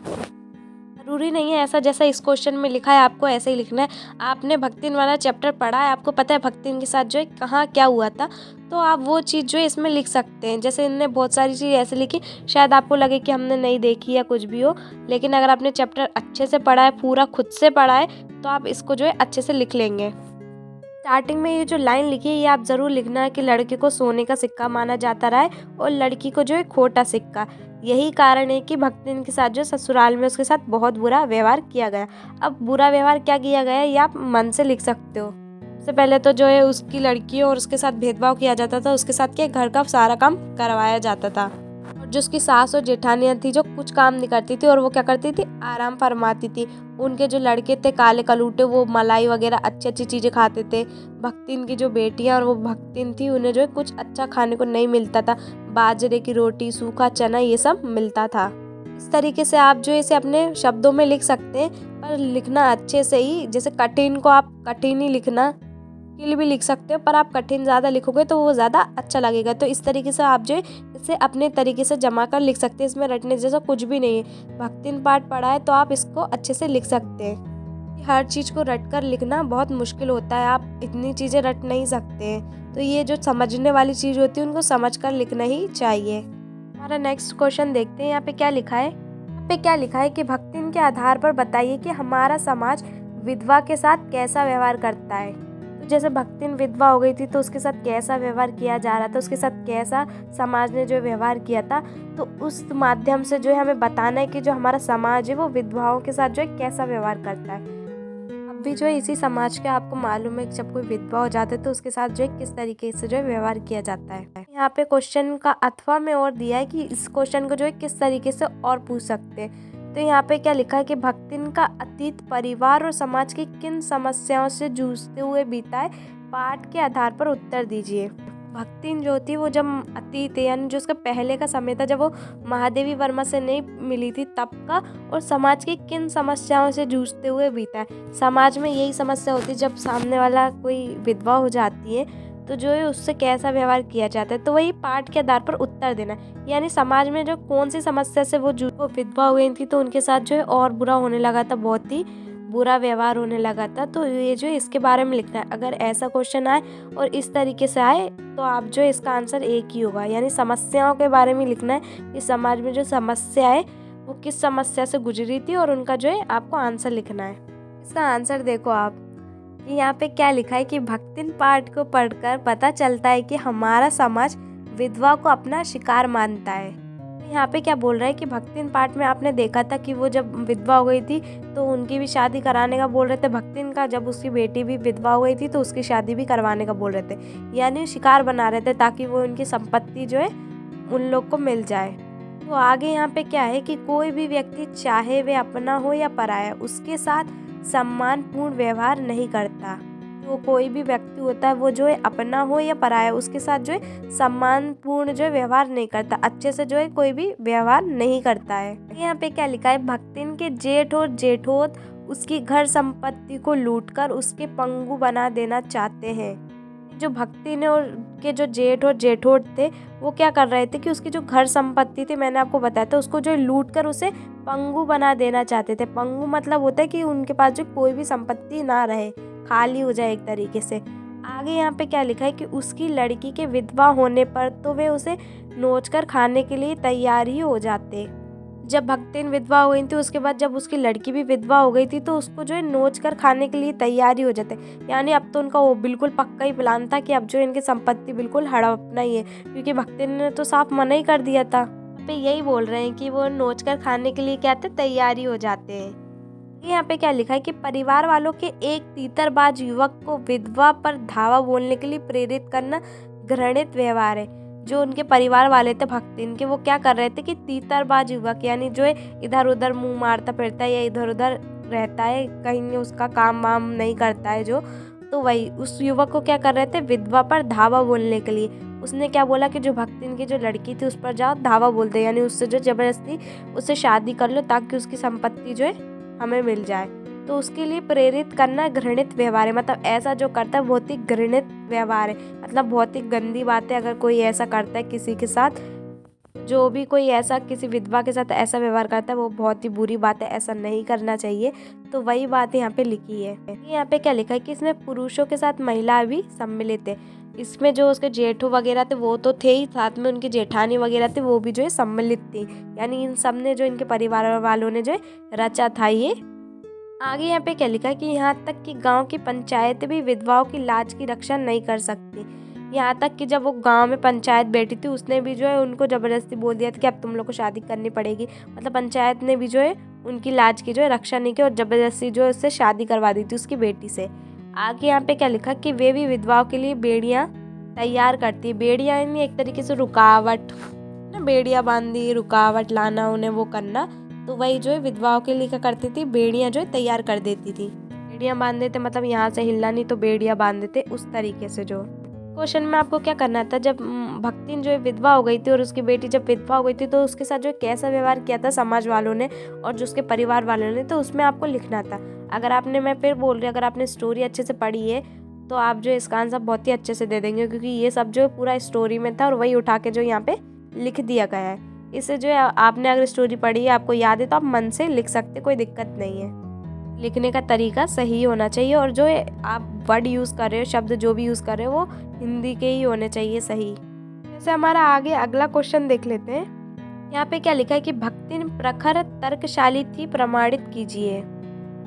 जरूरी नहीं है ऐसा जैसा इस क्वेश्चन में लिखा है आपको ऐसे ही लिखना है। आपने भक्तिन वाला चैप्टर पढ़ा है, आपको पता है भक्तिन के साथ जो है कहाँ क्या हुआ था, तो आप वो चीज़ जो है इसमें लिख सकते हैं। जैसे इनने बहुत सारी चीज़ ऐसे लिखी, शायद आपको लगे कि हमने नहीं देखी या कुछ भी हो, लेकिन अगर आपने चैप्टर अच्छे से पढ़ा है, पूरा खुद से पढ़ा है, तो आप इसको जो है अच्छे से लिख लेंगे। स्टार्टिंग में ये जो लाइन लिखी है ये आप ज़रूर लिखना है कि लड़के को सोने का सिक्का माना जाता रहा है और लड़की को जो है खोटा सिक्का। यही कारण है कि भक्तिन के साथ जो ससुराल में उसके साथ बहुत बुरा व्यवहार किया गया। अब बुरा व्यवहार क्या किया गया ये आप मन से लिख सकते हो। सबसे पहले तो जो है उसकी लड़की और उसके साथ भेदभाव किया जाता था, उसके साथ क्या घर का सारा काम करवाया जाता था। और जो उसकी सास और जेठानियाँ थी जो कुछ काम नहीं करती थी और वो क्या करती थी, आराम फरमाती थी। उनके जो लड़के थे काले कलूटे, वो मलाई वगैरह अच्छी अच्छी चीज़ें खाते थे। भक्तिन की जो बेटियां और वो भक्तिन थी, उन्हें जो है कुछ अच्छा खाने को नहीं मिलता था, बाजरे की रोटी, सूखा चना, ये सब मिलता था। इस तरीके से आप जो इसे अपने शब्दों में लिख सकते हैं, पर लिखना अच्छे से ही, जैसे कठिन को आप कठिन ही लिखना, मुश्किल भी लिख सकते हो, पर आप कठिन ज़्यादा लिखोगे तो वो ज़्यादा अच्छा लगेगा। तो इस तरीके से आप जो है इसे अपने तरीके से जमा कर लिख सकते हैं। इसमें रटने जैसा कुछ भी नहीं है। भक्तिन पाठ पढ़ा है तो आप इसको अच्छे से लिख सकते हैं। हर चीज़ को रट कर लिखना बहुत मुश्किल होता है, आप इतनी चीज़ें रट नहीं सकते हैं। तो ये जो समझने वाली चीज़ होती है उनको समझ कर लिखना ही चाहिए। हमारा नेक्स्ट क्वेश्चन देखते हैं। यहाँ पे क्या लिखा है? यहाँ पे क्या लिखा है कि भक्तिन के आधार पर बताइए कि हमारा समाज विधवा के साथ कैसा व्यवहार करता है। तो जैसे भक्तिन विधवा हो गई थी तो उसके साथ कैसा व्यवहार किया जा रहा था, उसके साथ कैसा समाज ने जो व्यवहार किया था, तो उस माध्यम से जो है हमें बताना है कि जो हमारा समाज है वो विधवाओं के साथ जो है कैसा व्यवहार करता है। अब भी जो है इसी समाज के आपको मालूम है कि जब कोई विधवा हो जाता है तो उसके साथ जो है किस तरीके से जो है व्यवहार किया जाता है। यहाँ पे क्वेश्चन का अथवा में और दिया है कि इस क्वेश्चन को जो है किस तरीके से और पूछ सकते हैं। तो यहाँ पे क्या लिखा है कि भक्तिन का अतीत परिवार और समाज की किन समस्याओं से जूझते हुए बीता है, पाठ के आधार पर उत्तर दीजिए। भक्तिन जो थी वो जब अतीत यानी जो उसका पहले का समय था, जब वो महादेवी वर्मा से नहीं मिली थी तब का, और समाज की किन समस्याओं से जूझते हुए बीता है। समाज में यही समस्या होती है, जब सामने वाला कोई विधवा हो जाती है तो जो है उससे कैसा व्यवहार किया जाता है। तो वही पाठ के आधार पर उत्तर देना है, यानी समाज में जो कौन सी समस्या से वो विधवा हो गई थी तो उनके साथ जो है और बुरा होने लगा था, बहुत ही बुरा व्यवहार होने लगा था। तो ये जो इसके बारे में लिखना है। अगर ऐसा क्वेश्चन आए और इस तरीके से आए तो आप जो इसका आंसर एक ही होगा, यानी समस्याओं के बारे में लिखना है कि समाज में जो समस्या है वो किस समस्या से गुजरी थी, और उनका जो है आपको आंसर लिखना है। इसका आंसर देखो आप कि यहाँ पे क्या लिखा है कि भक्तिन पाठ को पढ़कर पता चलता है कि हमारा समाज विधवा को अपना शिकार मानता है। यहाँ पे क्या बोल रहा है कि भक्तिन पाठ में आपने देखा था कि वो जब विधवा हो गई थी तो उनकी भी शादी कराने का बोल रहे थे। भक्तिन का जब उसकी बेटी भी विधवा हो गई थी तो उसकी शादी भी करवाने का बोल रहे थे, यानी शिकार बना रहे थे ताकि वो उनकी संपत्ति जो है उन लोग को मिल जाए। तो आगे यहाँ पे क्या है कि कोई भी व्यक्ति चाहे वे अपना हो या पराया उसके साथ सम्मानपूर्ण व्यवहार नहीं करता। तो कोई भी व्यक्ति होता है वो जो है अपना हो या पराया उसके साथ जो है सम्मानपूर्ण जो है व्यवहार नहीं करता, अच्छे से जो है कोई भी व्यवहार नहीं करता है। यहाँ पे क्या लिखा है? भक्तिन के जेठ और जेठोत उसकी घर संपत्ति को लूटकर उसके पंगु बना देना चाहते हैं। जो भक्तिन और के जो जेठ और जेठोट थे वो क्या कर रहे थे कि उसकी जो घर संपत्ति थी, मैंने आपको बताया था, उसको जो लूट कर उसे पंगु बना देना चाहते थे। पंगु मतलब होता है कि उनके पास जो कोई भी संपत्ति ना रहे, खाली हो जाए एक तरीके से। आगे यहाँ पे क्या लिखा है कि उसकी लड़की के विधवा होने पर तो वे उसे नोचकर खाने के लिए तैयार ही हो जाते। जब भक्तिन विधवा हो गई थी उसके बाद जब उसकी लड़की भी विधवा हो गई थी तो उसको जो है नोच कर खाने के लिए तैयारी हो जाते। यानी अब तो उनका वो बिल्कुल पक्का ही प्लान था कि अब जो इनकी संपत्ति बिल्कुल हड़पना ही है, क्योंकि भक्तिन ने तो साफ मना ही कर दिया था। पे यही बोल रहे हैं कि वो नोच कर खाने के लिए क्या थे, तैयारी हो जाते हैं। यहाँ पे क्या लिखा है कि परिवार वालों के एक तीतरबाज युवक को विधवा पर धावा बोलने के लिए प्रेरित करना घृणित व्यवहार है। जो उनके परिवार वाले थे भक्तिन के, वो क्या कर रहे थे कि तीतरबाज युवक यानी जो है इधर उधर मुंह मारता फिरता है या इधर उधर रहता है, कहीं उसका काम वाम नहीं करता है जो, तो वही उस युवक को क्या कर रहे थे, विधवा पर धावा बोलने के लिए। उसने क्या बोला कि जो भक्तिन की जो लड़की थी उस पर जाओ धावा बोलते, यानी उससे जो जबरदस्ती उससे शादी कर लो ताकि उसकी संपत्ति जो है हमें मिल जाए। तो उसके लिए प्रेरित करना घृणित व्यवहार है, मतलब ऐसा जो करता है बहुत ही घृणित व्यवहार है, मतलब बहुत ही गंदी बात है। अगर कोई ऐसा करता है किसी के साथ, जो भी कोई ऐसा किसी विधवा के साथ ऐसा व्यवहार करता है वो बहुत ही बुरी बात है, ऐसा नहीं करना चाहिए। तो वही बात यहाँ पे लिखी है। यहाँ पे क्या लिखा है कि इसमें पुरुषों के साथ महिला भी सम्मिलित है। इसमें जो उसके जेठो वगैरह थे वो तो थे ही, साथ में उनकी जेठानी वगैरह थे वो भी जो है सम्मिलित थी, यानी इन सब ने जो इनके परिवार वालों ने जो है रचा था ये। आगे यहाँ पे क्या लिखा है कि यहाँ तक कि गांव की पंचायत भी विधवाओं की लाज की रक्षा नहीं कर सकती। यहाँ तक कि जब वो गांव में पंचायत बैठी थी उसने भी जो है उनको ज़बरदस्ती बोल दिया था कि अब तुम लोग को शादी करनी पड़ेगी, मतलब पंचायत ने भी जो है उनकी लाज की जो है रक्षा नहीं की और ज़बरदस्ती जो है उससे शादी करवा दी थी उसकी बेटी से। आगे यहाँ पे क्या लिखा कि वे भी विधवाओं के लिए बेड़ियाँ तैयार करती है। बेड़ियाँ यानी एक तरीके से रुकावट ना, बेड़ियाँ बांधी रुकावट लाना उन्हें वो करना, तो वही जो है विधवाओं के लिए क्या करती थी, बेड़ियाँ जो है तैयार कर देती थी। बेड़ियाँ बांध देते मतलब यहाँ से हिलना नहीं तो बेड़ियाँ बांध देते, उस तरीके से। जो क्वेश्चन में आपको क्या करना था, जब भक्तिन जो है विधवा हो गई थी और उसकी बेटी जब विधवा हो गई थी तो उसके साथ जो कैसा व्यवहार किया था समाज वालों ने और जो उसके परिवार वालों ने, तो उसमें आपको लिखना था। अगर आपने, मैं फिर बोल रही हूँ, अगर आपने स्टोरी अच्छे से पढ़ी है तो आप जो इसका आंसर बहुत ही अच्छे से दे देंगे, क्योंकि ये सब जो पूरा स्टोरी में था और वही उठा के जो यहाँ पे लिख दिया गया है। इससे जो है आपने अगर स्टोरी पढ़ी है, आपको याद है, तो आप मन से लिख सकते, कोई दिक्कत नहीं है। लिखने का तरीका सही होना चाहिए और जो आप वर्ड यूज़ कर रहे हो, शब्द जो भी यूज़ कर रहे हो, वो हिंदी के ही होने चाहिए सही। जैसे हमारा आगे अगला क्वेश्चन देख लेते हैं। यहाँ पे क्या लिखा है कि भक्तिन प्रखर तर्कशाली थी, प्रमाणित कीजिए।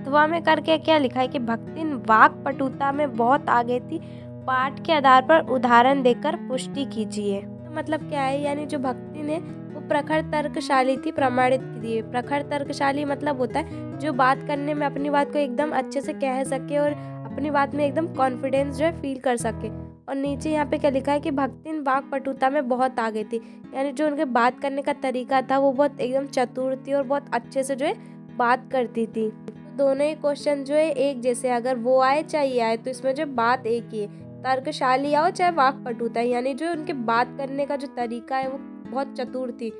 तो वहाँ में करके क्या लिखा है कि भक्तिन वाक पटुता में बहुत आगे थी, पाठ के आधार पर उदाहरण देकर पुष्टि कीजिए। तो मतलब क्या है, यानी जो भक्तिन है वो प्रखर तर्कशाली थी, प्रमाणित कीजिए। प्रखर तर्कशाली मतलब होता है जो बात करने में अपनी बात को एकदम अच्छे से कह सके और अपनी बात में एकदम कॉन्फिडेंस जो है फील कर सके। और नीचे यहाँ पे क्या लिखा है कि भक्तिन वाक पटुता में बहुत आगे थी, यानी जो उनके बात करने का तरीका था वो बहुत एकदम चतुर थी और बहुत अच्छे से जो है बात करती थी। दोनों ही क्वेश्चन जो है एक जैसे, अगर वो आए चाहे ये आए, तो इसमें जो बात एक ही है। तर्कशाली आओ चाहे वाक पटुता, यानी जो उनके बात करने का जो तरीका है वो बहुत चतुर थी।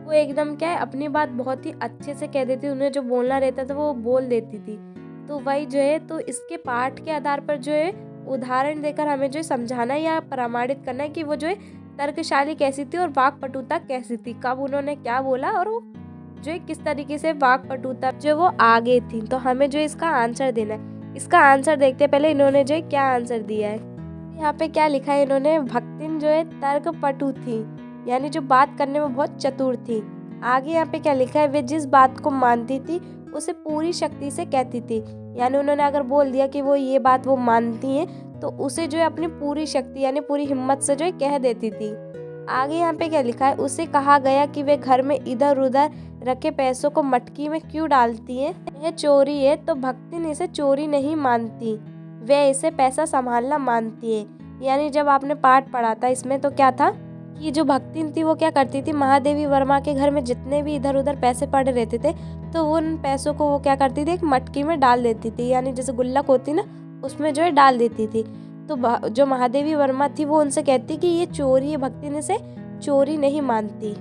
वो एकदम क्या है, अपनी बात बहुत ही अच्छे से कह देती, उन्हें जो बोलना रहता था वो बोल देती थी। तो वही जो है, तो इसके पाठ के आधार पर जो है उदाहरण देकर हमें जो समझाना या प्रमाणित करना है कि वो जो है तर्कशाली कैसी थी और वाक पटुता कैसी थी, कब उन्होंने क्या बोला और वो जो है किस तरीके से वाक पटुता जो वो आगे थी। तो हमें जो इसका आंसर देना है। इसका आंसर देखते पहले इन्होंने जो है क्या आंसर दिया है। यहाँ पे क्या लिखा है, इन्होंने भक्तिन जो है तर्क पटु थी, यानी जो बात करने में बहुत चतुर थी। आगे यहाँ पे क्या लिखा है, वे जिस बात को मानती थी उसे पूरी शक्ति से कहती थी, यानी उन्होंने अगर बोल दिया कि वो ये बात वो मानती हैं, तो उसे जो है अपनी पूरी शक्ति यानी पूरी हिम्मत से जो है कह देती थी। आगे यहाँ पे क्या लिखा है, उसे कहा गया कि वे घर में इधर उधर रखे पैसों को मटकी में क्यों डालती हैं, यह चोरी है। तो भक्तिन इसे चोरी नहीं मानती, वे इसे पैसा संभालना मानती है। यानी जब आपने पाठ पढ़ा था इसमें, तो क्या था कि जो भक्तिन थी वो क्या करती थी, महादेवी वर्मा के घर में जितने भी इधर उधर पैसे पड़े रहते थे, तो उन पैसों को वो क्या करती थी, एक मटकी में डाल देती थी, यानी जैसे गुल्लक होती ना, उसमें जो है डाल देती थी। तो जो महादेवी वर्मा थी वो उनसे कहती कि ये चोरी है, भक्तिन इसे चोरी नहीं मानती।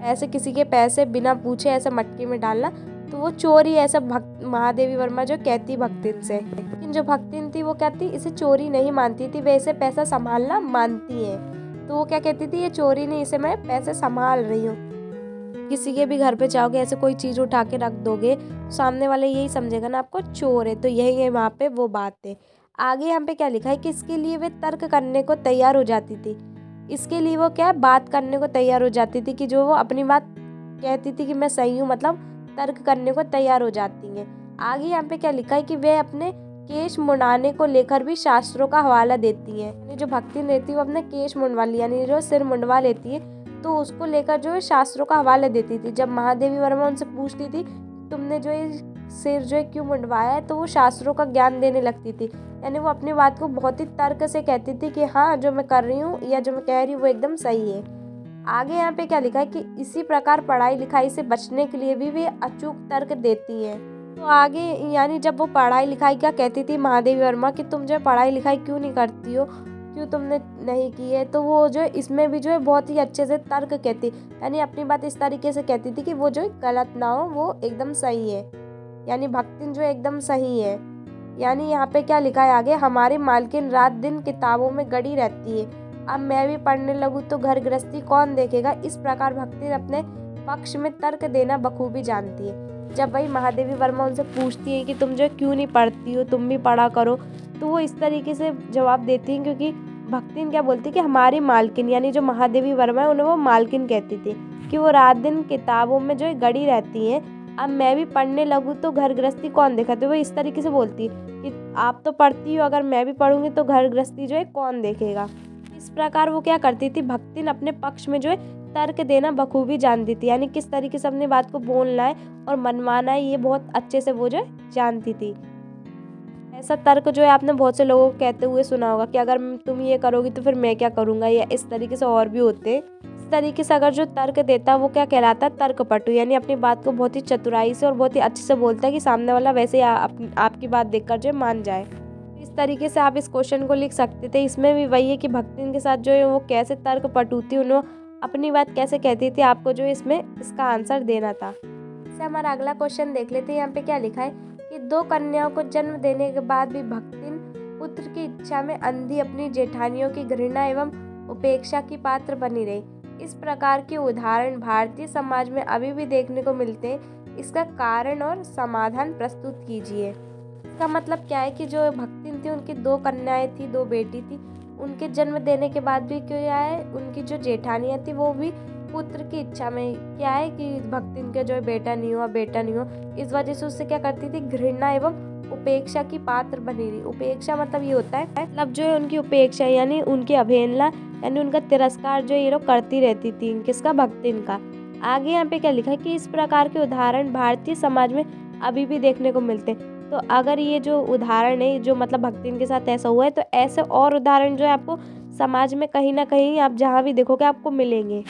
ऐसे किसी के पैसे बिना पूछे ऐसे मटकी में डालना, तो वो चोरी ऐसा महादेवी वर्मा जो कहती भक्तिन से। लेकिन जो भक्तिन थी वो कहती इसे चोरी नहीं मानती थी, वैसे पैसा संभालना मानती है। तो वो क्या कहती थी, ये चोरी नहीं, इसे मैं पैसे संभाल रही हूँ। किसी के भी घर पे जाओगे, ऐसे कोई चीज़ उठा के रख दोगे, सामने वाले यही समझेगा ना आपको चोर है। तो यही है वहाँ पे वो बात है। आगे यहाँ पे क्या लिखा है कि इसके लिए वे तर्क करने को तैयार हो जाती थी। इसके लिए वो क्या बात करने को तैयार हो जाती थी, कि जो वो अपनी बात कहती थी कि मैं सही हूँ, मतलब तर्क करने को तैयार हो जाती हैं। आगे यहाँ पे क्या लिखा है कि वे अपने केश मुंडाने को लेकर भी शास्त्रों का हवाला देती हैं। यानी जो भक्ति रहती है वो अपने केश मुंडवा ली, यानी जो सिर मुंडवा लेती है, तो उसको लेकर जो है शास्त्रों का हवाला देती थी। जब महादेवी वर्मा उनसे पूछती थी तुमने जो है सिर जो है क्यों मुंडवाया है, तो वो शास्त्रों का ज्ञान देने लगती थी। यानी वो अपनी बात को बहुत ही तर्क से कहती थी कि हाँ जो मैं कर रही हूँ या जो मैं कह रही हूँ वो एकदम सही है। आगे यहाँ पे क्या लिखा है कि इसी प्रकार पढ़ाई लिखाई से बचने के लिए भी वे अचूक तर्क देती हैं। तो आगे यानी जब वो पढ़ाई लिखाई क्या कहती थी महादेवी वर्मा कि तुम जो पढ़ाई लिखाई क्यों नहीं करती हो, क्यों तुमने नहीं की है, तो वो जो इसमें भी जो है बहुत ही अच्छे से तर्क कहती, यानी अपनी बात इस तरीके से कहती थी कि वो जो गलत ना हो, वो एकदम सही है, यानी भक्तिन जो एकदम सही है। यानी यहाँ पे क्या लिखा है आगे, हमारी मालकिन रात दिन किताबों में गड़ी रहती है, अब मैं भी पढ़ने लगूँ तो घर गृहस्थी कौन देखेगा। इस प्रकार भक्तिन अपने पक्ष में तर्क देना बखूबी जानती है। जब वही महादेवी वर्मा उनसे पूछती है कि तुम जो क्यों नहीं पढ़ती हो, तुम भी पढ़ा करो, तो वो इस तरीके से जवाब देती हैं, क्योंकि भक्तिन क्या बोलती कि हमारी मालकिन, यानी जो महादेवी वर्मा है उन्हें वो मालकिन कहती थी, कि वो रात दिन किताबों में जो गड़ी रहती हैं, अब मैं भी पढ़ने लगूँ तो घर गृहस्थी कौन देखा। तो वो इस तरीके से बोलती कि आप तो पढ़ती हो, अगर मैं भी पढ़ूंगी तो घर गृहस्थी जो है कौन देखेगा। इस प्रकार वो क्या करती थी, भक्तिन अपने पक्ष में जो है तर्क देना बखूबी जानती थी, यानी किस तरीके से अपनी बात को बोलना है और मनवाना है, ये बहुत अच्छे से वो जो है जानती थी। ऐसा तर्क जो है आपने बहुत से लोगों को कहते हुए सुना होगा कि अगर तुम ये करोगी तो फिर मैं क्या करूँगा, या इस तरीके से और भी होते। इस तरीके से अगर जो तर्क देता है वो क्या कहलाता है, तर्कपटु, यानी अपनी बात को बहुत ही चतुराई से और बहुत ही अच्छे से बोलता है कि सामने वाला वैसे ही आपकी बात देखकर जो मान जाए। इस तरीके से आप इस क्वेश्चन को लिख सकते थे। इसमें भी वही है कि भक्तिन के साथ जो है वो कैसे तर्कपटु थी, उन्होंने अपनी बात कैसे कहती थी, आपको जो इसमें इसका आंसर देना था। इससे हमारा अगला क्वेश्चन देख लेते हैं। यहाँ पे क्या लिखा है कि दो कन्याओं को जन्म देने के बाद भी भक्तिन पुत्र की इच्छा में अंधी अपनी जेठानियों की घृणा एवं उपेक्षा की पात्र बनी रही। इस प्रकार के उदाहरण भारतीय समाज में अभी भी देखने को मिलते हैं। इसका कारण और समाधान प्रस्तुत कीजिए। इसका मतलब क्या है कि जो भक्तिन थी उनकी 2 कन्याएं थी, 2 बेटी थी। उनके जन्म देने के बाद भी क्या है, उनकी जो जेठानियाँ थी वो भी पुत्र की इच्छा में क्या है कि भक्तिन के जो बेटा नहीं हुआ, इस वजह से उससे क्या करती थी, घृणा एवं उपेक्षा की पात्र बनी रही। उपेक्षा मतलब ये होता है मतलब जो है उनकी उपेक्षा यानी उनकी अवहेलना यानी उनका तिरस्कार जो ये लोग करती रहती थी। किसका? भक्तिन का। आगे यहाँ पे क्या लिखा है कि इस प्रकार के उदाहरण भारतीय समाज में अभी भी देखने को मिलते हैं। तो अगर ये जो उदाहरण है जो मतलब भक्तिन के साथ ऐसा हुआ है, तो ऐसे और उदाहरण जो है आपको समाज में कहीं ना कहीं आप जहाँ भी देखोगे आपको मिलेंगे।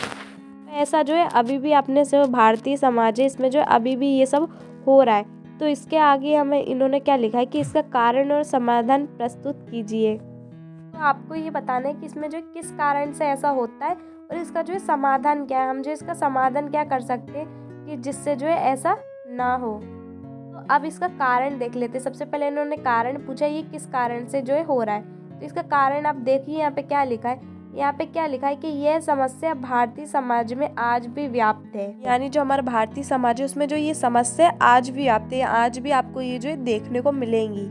ऐसा जो है अभी भी अपने जो भारतीय समाज है इसमें जो है अभी भी ये सब हो रहा है। तो इसके आगे हमें इन्होंने क्या लिखा है कि इसका कारण और समाधान प्रस्तुत कीजिए। तो आपको ये बताना है कि इसमें जो किस कारण से ऐसा होता है और इसका जो है समाधान क्या है। हम जो इसका समाधान क्या कर सकते हैं कि जिससे जो है ऐसा ना हो। तो अब इसका कारण देख लेते हैं। सबसे पहले इन्होंने कारण पूछा, ये किस कारण से जो है हो रहा है। तो इसका कारण आप देखिए यहाँ पे क्या लिखा है। यहाँ पे क्या लिखा है कि यह समस्या भारतीय समाज में आज भी व्याप्त है। यानी जो हमारा भारतीय समाज है उसमें जो ये समस्या आज भी व्याप्त है, आज भी आपको ये जो है देखने को मिलेंगी।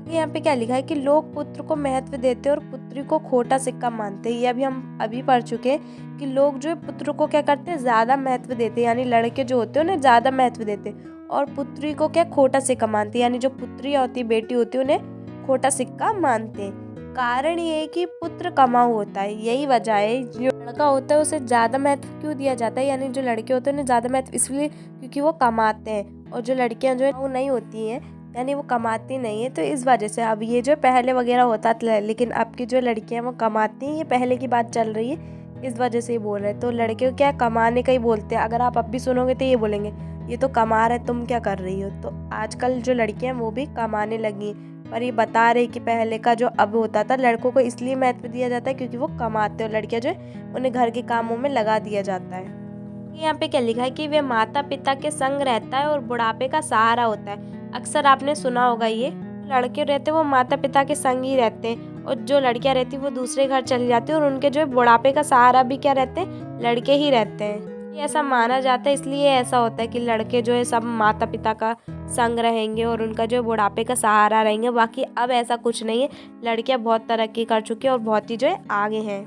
यहाँ पे क्या लिखा है कि लोग पुत्र को महत्व देते और पुत्री को खोटा सिक्का मानते हैं। ये अभी हम अभी पढ़ चुके हैं कि लोग जो है पुत्र को क्या करते हैं, ज्यादा महत्व देते हैं, यानी लड़के जो होते हैं उन्हें ज्यादा महत्व देते हैं और पुत्री को क्या खोटा सिक्का मानते हैं, यानी जो पुत्री होती है, बेटी होती है, उन्हें खोटा सिक्का मानते हैं। कारण ये है कि पुत्र कमाऊ होता है, यही वजह है। जो लड़का होता है उसे ज्यादा महत्व क्यों दिया जाता है, यानी जो लड़के होते हैं उन्हें ज्यादा महत्व इसलिए क्योंकि वो कमाते हैं और जो लड़कियां जो है वो नहीं होती हैं, यानी वो कमाती नहीं है। तो इस वजह से अब ये जो पहले वगैरह होता था, लेकिन अब की जो लड़कियां वो कमाती हैं, ये पहले की बात चल रही है, इस वजह से ये बोल रहे हैं। तो लड़के को क्या कमाने का ही बोलते हैं। अगर आप अब भी सुनोगे तो ये बोलेंगे ये तो कमा रहे, तुम क्या कर रही हो। तो आजकल जो लड़कियां वो भी कमाने लगी, पर ये बता रहे कि पहले का जो अब होता था, लड़कों को इसलिए महत्व दिया जाता है क्योंकि वो कमाते और लड़कियां जो है उन्हें घर के कामों में लगा दिया जाता है। यहाँ पे क्या लिखा है कि वे माता पिता के संग रहता है और बुढ़ापे का सहारा होता है। अक्सर आपने सुना होगा, ये लड़के रहते वो माता पिता के संग ही रहते हैं और जो लड़कियां रहती वो दूसरे घर चली जाती है और उनके जो है बुढ़ापे का सहारा भी क्या रहते हैं, लड़के ही रहते हैं। ये ऐसा माना जाता है, इसलिए ऐसा होता है कि लड़के जो है सब माता पिता का संग रहेंगे और उनका जो बुढ़ापे का सहारा रहेंगे। बाकी अब ऐसा कुछ नहीं है, लड़कियां बहुत तरक्की कर चुकी है और बहुत ही जो है आगे हैं।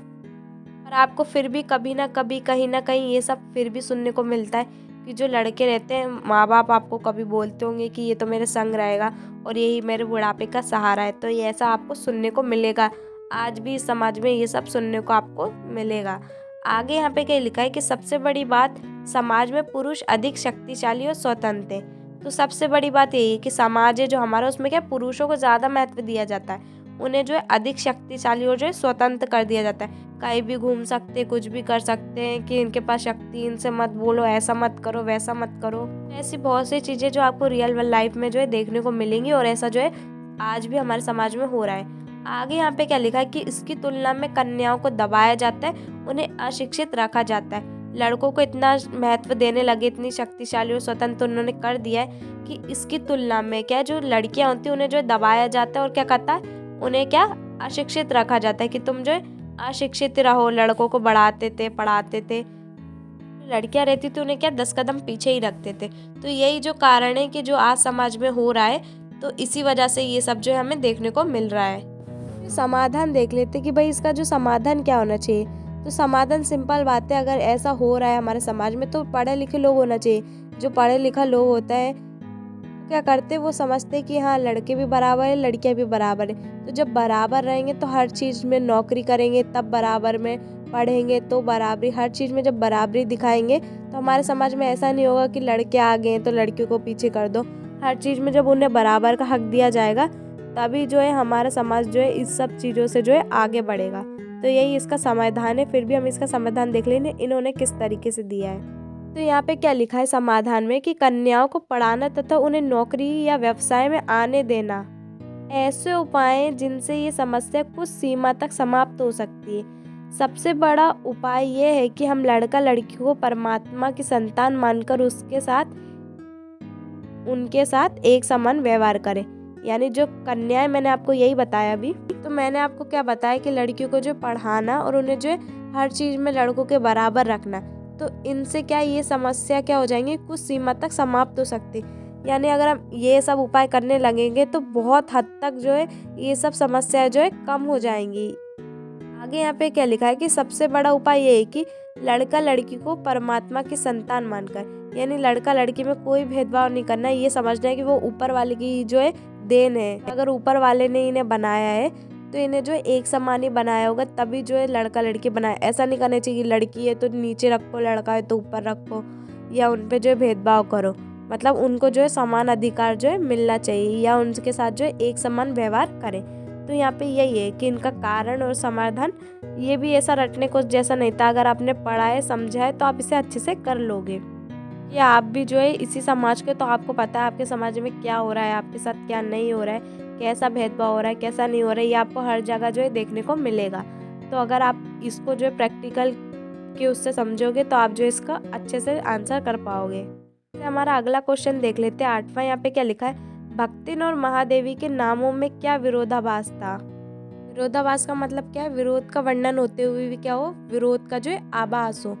और आपको फिर भी कभी ना कभी कहीं ना कहीं ये सब फिर भी सुनने को मिलता है कि जो लड़के रहते हैं, माँ बाप आपको कभी बोलते होंगे कि ये तो मेरे संग रहेगा और यही मेरे बुढ़ापे का सहारा है। तो ये ऐसा आपको सुनने को मिलेगा, आज भी इस समाज में ये सब सुनने को आपको मिलेगा। आगे यहाँ पे क्या लिखा है कि सबसे बड़ी बात, समाज में पुरुष अधिक शक्तिशाली और स्वतंत्र है। तो सबसे बड़ी बात यही है कि समाज है जो हमारा, उसमें क्या पुरुषों को ज़्यादा महत्व दिया जाता है, उन्हें जो है अधिक शक्तिशाली और जो है स्वतंत्र कर दिया जाता है। कहीं भी घूम सकते, कुछ भी कर सकते हैं कि इनके पास शक्ति, इनसे मत बोलो, ऐसा मत करो, वैसा मत करो। ऐसी बहुत सी चीज़ें जो आपको रियल लाइफ में जो है देखने को मिलेंगी और ऐसा जो है आज भी हमारे समाज में हो रहा है। आगे यहाँ पे क्या लिखा है कि इसकी तुलना में कन्याओं को दबाया जाता है, उन्हें अशिक्षित रखा जाता है। लड़कों को इतना महत्व देने लगे, इतनी शक्तिशाली और स्वतंत्र उन्होंने कर दिया है कि इसकी तुलना में क्या जो लड़कियां होती हैं उन्हें जो है दबाया जाता है और क्या कहता है, उन्हें क्या अशिक्षित रखा जाता है कि तुम जो है अशिक्षित रहो। लड़कों को बढ़ाते थे, पढ़ाते थे, लड़कियां रहती थी उन्हें क्या 10 कदम पीछे ही रखते थे। तो यही जो कारण है कि जो आज समाज में हो रहा है, तो इसी वजह से ये सब जो है हमें देखने को मिल रहा है। समाधान देख लेते कि भाई इसका जो समाधान क्या होना चाहिए। तो समाधान सिंपल बात है, अगर ऐसा हो रहा है हमारे समाज में तो पढ़े लिखे लोग होना चाहिए। जो पढ़े लिखा लोग होता है क्या करते, वो समझते कि हाँ लड़के भी बराबर है, लड़कियां भी बराबर है। तो जब बराबर रहेंगे तो हर चीज़ में नौकरी करेंगे, तब बराबर में पढ़ेंगे तो बराबरी, हर चीज़ में जब बराबरी दिखाएंगे तो हमारे समाज में ऐसा नहीं होगा कि लड़के आगे हैं तो लड़कियों को पीछे कर दो। हर चीज़ में जब उन्हें बराबर का हक दिया जाएगा तभी जो है हमारा समाज जो है इस सब चीज़ों से जो है आगे बढ़ेगा। तो यही इसका समाधान है। फिर भी हम इसका समाधान देख लेंगे इन्होंने किस तरीके से दिया है। तो यहाँ पे क्या लिखा है समाधान में कि कन्याओं को पढ़ाना तथा उन्हें नौकरी या व्यवसाय में आने देना ऐसे उपाय जिनसे ये समस्या कुछ सीमा तक समाप्त हो सकती है। सबसे बड़ा उपाय ये है कि हम लड़का लड़की को परमात्मा की संतान मानकर उनके साथ एक समान व्यवहार करें। यानी जो कन्याएं, मैंने आपको यही बताया अभी। तो मैंने आपको क्या बताया कि लड़कियों को जो पढ़ाना और उन्हें जो हर चीज़ में लड़कों के बराबर रखना, तो इनसे क्या ये समस्या क्या हो जाएंगी, कुछ सीमा तक समाप्त हो सकती। यानी अगर हम ये सब उपाय करने लगेंगे तो बहुत हद तक जो है ये सब समस्याएं जो है कम हो जाएंगी। आगे यहाँ पे क्या लिखा है कि सबसे बड़ा उपाय ये है कि लड़का लड़की को परमात्मा की संतान मानकर, यानी लड़का लड़की में कोई भेदभाव नहीं करना, ये समझना है कि वो ऊपर वाले की जो है देन है। अगर ऊपर वाले ने इन्हें बनाया है तो इन्हें जो है एक समान ही बनाया होगा, तभी जो है लड़का लड़की बनाया। ऐसा नहीं करना चाहिए कि लड़की है तो नीचे रखो, लड़का है तो ऊपर रखो, या उन पे जो है भेदभाव करो। मतलब उनको जो है समान अधिकार जो है मिलना चाहिए, या उनके साथ जो है एक समान व्यवहार करें। तो यहाँ पे यही है कि इनका कारण और समाधान ये भी ऐसा रटने को जैसा नहीं था। अगर आपने पढ़ा है, समझा है, तो आप इसे अच्छे से कर लोगे। या आप भी जो है इसी समाज के, तो आपको पता है आपके समाज में क्या हो रहा है, आपके साथ क्या नहीं हो रहा है, कैसा भेदभाव हो रहा है, कैसा नहीं हो रहा है, ये आपको हर जगह जो है देखने को मिलेगा। तो अगर आप इसको जो है प्रैक्टिकल के उससे समझोगे तो आप जो इसका अच्छे से आंसर कर पाओगे। तो हमारा अगला क्वेश्चन देख लेते हैं, 8वां। यहाँ पे क्या लिखा है, भक्तिन और महादेवी के नामों में क्या विरोधाभास था। विरोधाभास का मतलब क्या है, विरोध का वर्णन होते हुए भी क्या हो, विरोध का जो है आभास हो।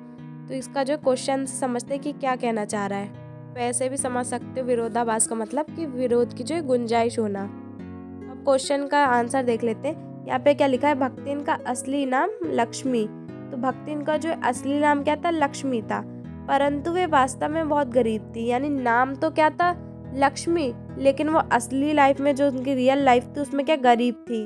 तो इसका जो क्वेश्चन से समझते हैं कि क्या कहना चाह रहा है। वैसे भी समझ सकते हो विरोधाभास का मतलब कि विरोध की जो है गुंजाइश होना। अब क्वेश्चन का आंसर देख लेते हैं। यहाँ पे क्या लिखा है, भक्तिन का असली नाम लक्ष्मी। तो भक्तिन का जो असली नाम क्या था, लक्ष्मी था, परंतु वे वास्तव में बहुत गरीब थी। यानी नाम तो क्या था, लक्ष्मी, लेकिन वो असली लाइफ में जो उनकी रियल लाइफ थी उसमें क्या गरीब थी।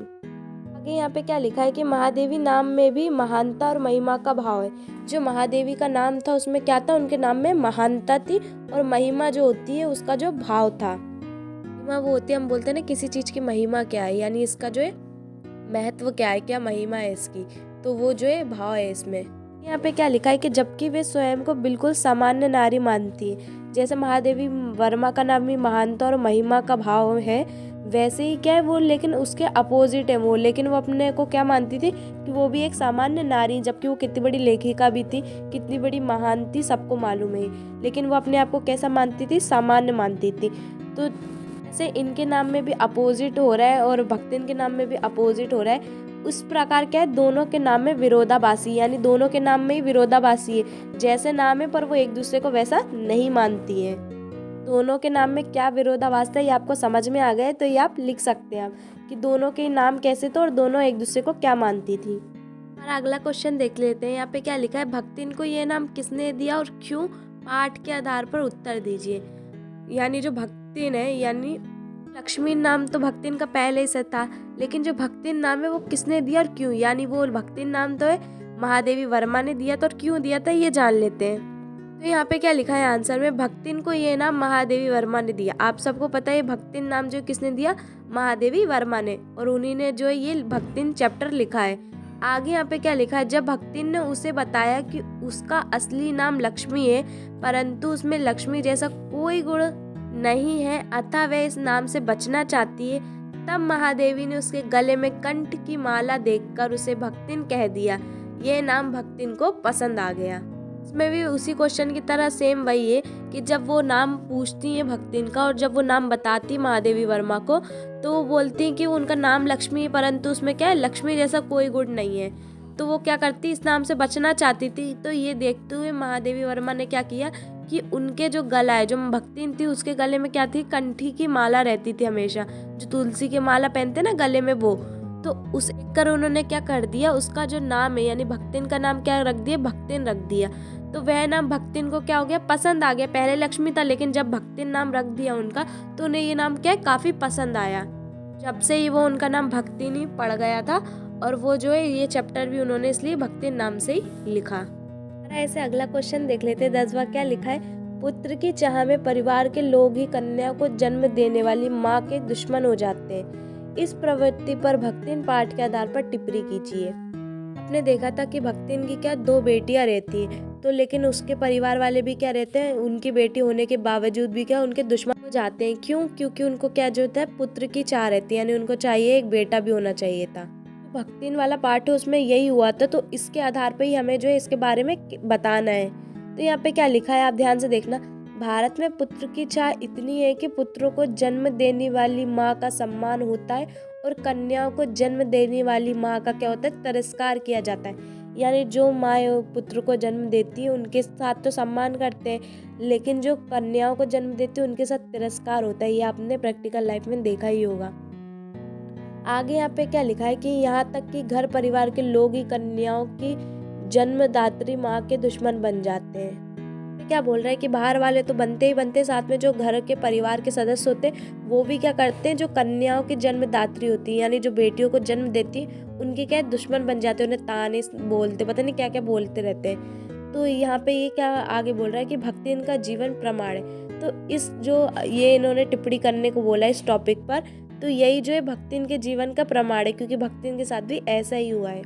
आगे यहाँ पे क्या लिखा है कि महादेवी नाम में भी महानता और महिमा का भाव है। जो महादेवी का नाम था उसमें क्या था, उनके नाम में महानता थी, और महिमा जो होती है उसका जो भाव था। महिमा वो होती है, हम बोलते हैं ना किसी चीज की महिमा क्या है, यानी इसका जो है महत्व क्या है, क्या महिमा है इसकी, तो वो जो है भाव है इसमें। यहाँ पे क्या लिखा है कि जबकि वे स्वयं को बिल्कुल सामान्य नारी मानती है, जैसे महादेवी वर्मा का नाम भी महानता और महिमा का भाव है, वैसे ही क्या है वो, लेकिन उसके अपोजिट है वो। लेकिन वो अपने को क्या मानती थी कि वो भी एक सामान्य नारी, जबकि वो कितनी बड़ी लेखिका भी थी, कितनी बड़ी महान थी, सबको मालूम है, लेकिन वो अपने आप को कैसा मानती थी, सामान्य मानती थी। तो जैसे इनके नाम में भी अपोजिट हो रहा है और भक्तिन के नाम में भी अपोजिट हो रहा है, उस प्रकार क्या है, दोनों के नाम में विरोधाभासी, यानी दोनों के नाम में ही विरोधाभासी है। जैसे नाम है पर वो एक दूसरे को वैसा नहीं मानती है। दोनों के नाम में क्या विरोधाभास था, ये आपको समझ में आ गया है, तो ये आप लिख सकते हैं आप कि दोनों के नाम कैसे थे और दोनों एक दूसरे को क्या मानती थी। हमारा अगला क्वेश्चन देख लेते हैं। यहाँ पे क्या लिखा है, भक्तिन को ये नाम किसने दिया और क्यों, पाठ के आधार पर उत्तर दीजिए। यानी जो भक्तिन है, यानी लक्ष्मी नाम तो भक्तिन का पहले से था, लेकिन जो भक्तिन नाम है वो किसने दिया और क्यों, यानी वो भक्तिन नाम तो है महादेवी वर्मा ने दिया था, और क्यों दिया था ये जान लेते हैं। तो यहाँ पे क्या लिखा है आंसर में, भक्तिन को ये नाम महादेवी वर्मा ने दिया। आप सबको पता है भक्तिन नाम जो किसने दिया, महादेवी वर्मा ने, और उन्हीं ने जो है ये भक्तिन चैप्टर लिखा है। आगे यहाँ पे क्या लिखा है, जब भक्तिन ने उसे बताया कि उसका असली नाम लक्ष्मी है, परंतु उसमें लक्ष्मी जैसा कोई गुण नहीं है, अतः वह इस नाम से बचना चाहती है, तब महादेवी ने उसके गले में कंठ की माला देखकर उसे भक्तिन कह दिया। यह नाम भक्तिन को पसंद आ गया। इसमें भी उसी क्वेश्चन की तरह सेम वही है कि जब वो नाम पूछती हैं भक्तिन का, और जब वो नाम बताती महादेवी वर्मा को, तो वो बोलती हैं कि उनका नाम लक्ष्मी है, परंतु उसमें क्या है, लक्ष्मी जैसा कोई गुण नहीं है। तो वो क्या करती, इस नाम से बचना चाहती थी। तो ये देखते हुए महादेवी वर्मा ने क्या किया कि उनके जो गला है, जो भक्तिन थी उसके गले में क्या थी, कंठी की माला रहती थी हमेशा, जो तुलसी की माला पहनते ना गले में वो। तो उस एक कर उन्होंने क्या कर दिया, उसका जो नाम है यानी भक्तिन का नाम क्या रख दिया, भक्तिन रख दिया। तो वह नाम भक्तिन को क्या हो गया, पसंद आ गया। पहले लक्ष्मी था, लेकिन जब भक्तिन नाम रख दिया उनका, तो उन्हें ये नाम क्या है, काफी पसंद आया। जब से ही वो उनका नाम भक्तिन ही पड़ गया था, और वो जो है ये चैप्टर भी उन्होंने इसलिए भक्तिन नाम से ही लिखा। ऐसे अगला क्वेश्चन देख लेते हैं, 10वां। क्या लिखा है, पुत्र की चाह में परिवार के लोग ही कन्या को जन्म देने वाली माँ के दुश्मन हो जाते हैं। इस प्रवृत्ति पर भक्तिन पाठ के आधार पर टिप्पणी कीजिए। आपने देखा था कि भक्तिन की क्या 2 बेटियां रहती हैं, तो लेकिन उसके परिवार वाले भी क्या रहते हैं, उनकी बेटी होने के बावजूद भी क्या उनके दुश्मन हो जाते हैं। क्यों, क्योंकि उनको क्या जो होता है, पुत्र की चाह रहती है, यानी उनको चाहिए एक बेटा भी होना चाहिए था। तो भक्तिन वाला पाठ है उसमें यही हुआ था, तो इसके आधार पर ही हमें जो है इसके बारे में बताना है। तो यहाँ पे क्या लिखा है आप ध्यान से देखना, भारत में पुत्र की चाह इतनी है कि पुत्रों को जन्म देने वाली माँ का सम्मान होता है और कन्याओं को जन्म देने वाली माँ का क्या होता है, तिरस्कार किया जाता है। यानी जो माँ पुत्र को जन्म देती है उनके साथ तो सम्मान करते हैं, लेकिन जो कन्याओं को जन्म देती है उनके साथ तिरस्कार होता है। ये आपने प्रैक्टिकल लाइफ में देखा ही होगा। आगे यहाँ पे क्या लिखा है कि यहाँ तक कि घर परिवार के लोग ही कन्याओं की जन्मदात्री माँ के दुश्मन बन जाते हैं। क्या बोल रहा है कि बाहर वाले तो बनते ही बनते, साथ में जो घर के परिवार के सदस्य होते हैं वो भी क्या करते हैं, जो कन्याओं की जन्मदात्री होती है यानी जो बेटियों को जन्म देती है उनके क्या दुश्मन बन जाते हैं, उन्हें ताने बोलते, पता नहीं क्या क्या बोलते रहते हैं। तो यहाँ पे ये क्या आगे बोल रहा है कि भक्ति इनका जीवन प्रमाण है। तो इस जो ये इन्होंने टिप्पणी करने को बोला इस टॉपिक पर, तो यही जो है भक्ति इनके जीवन का प्रमाण है, क्योंकि भक्ति इनके साथ भी ऐसा ही हुआ है।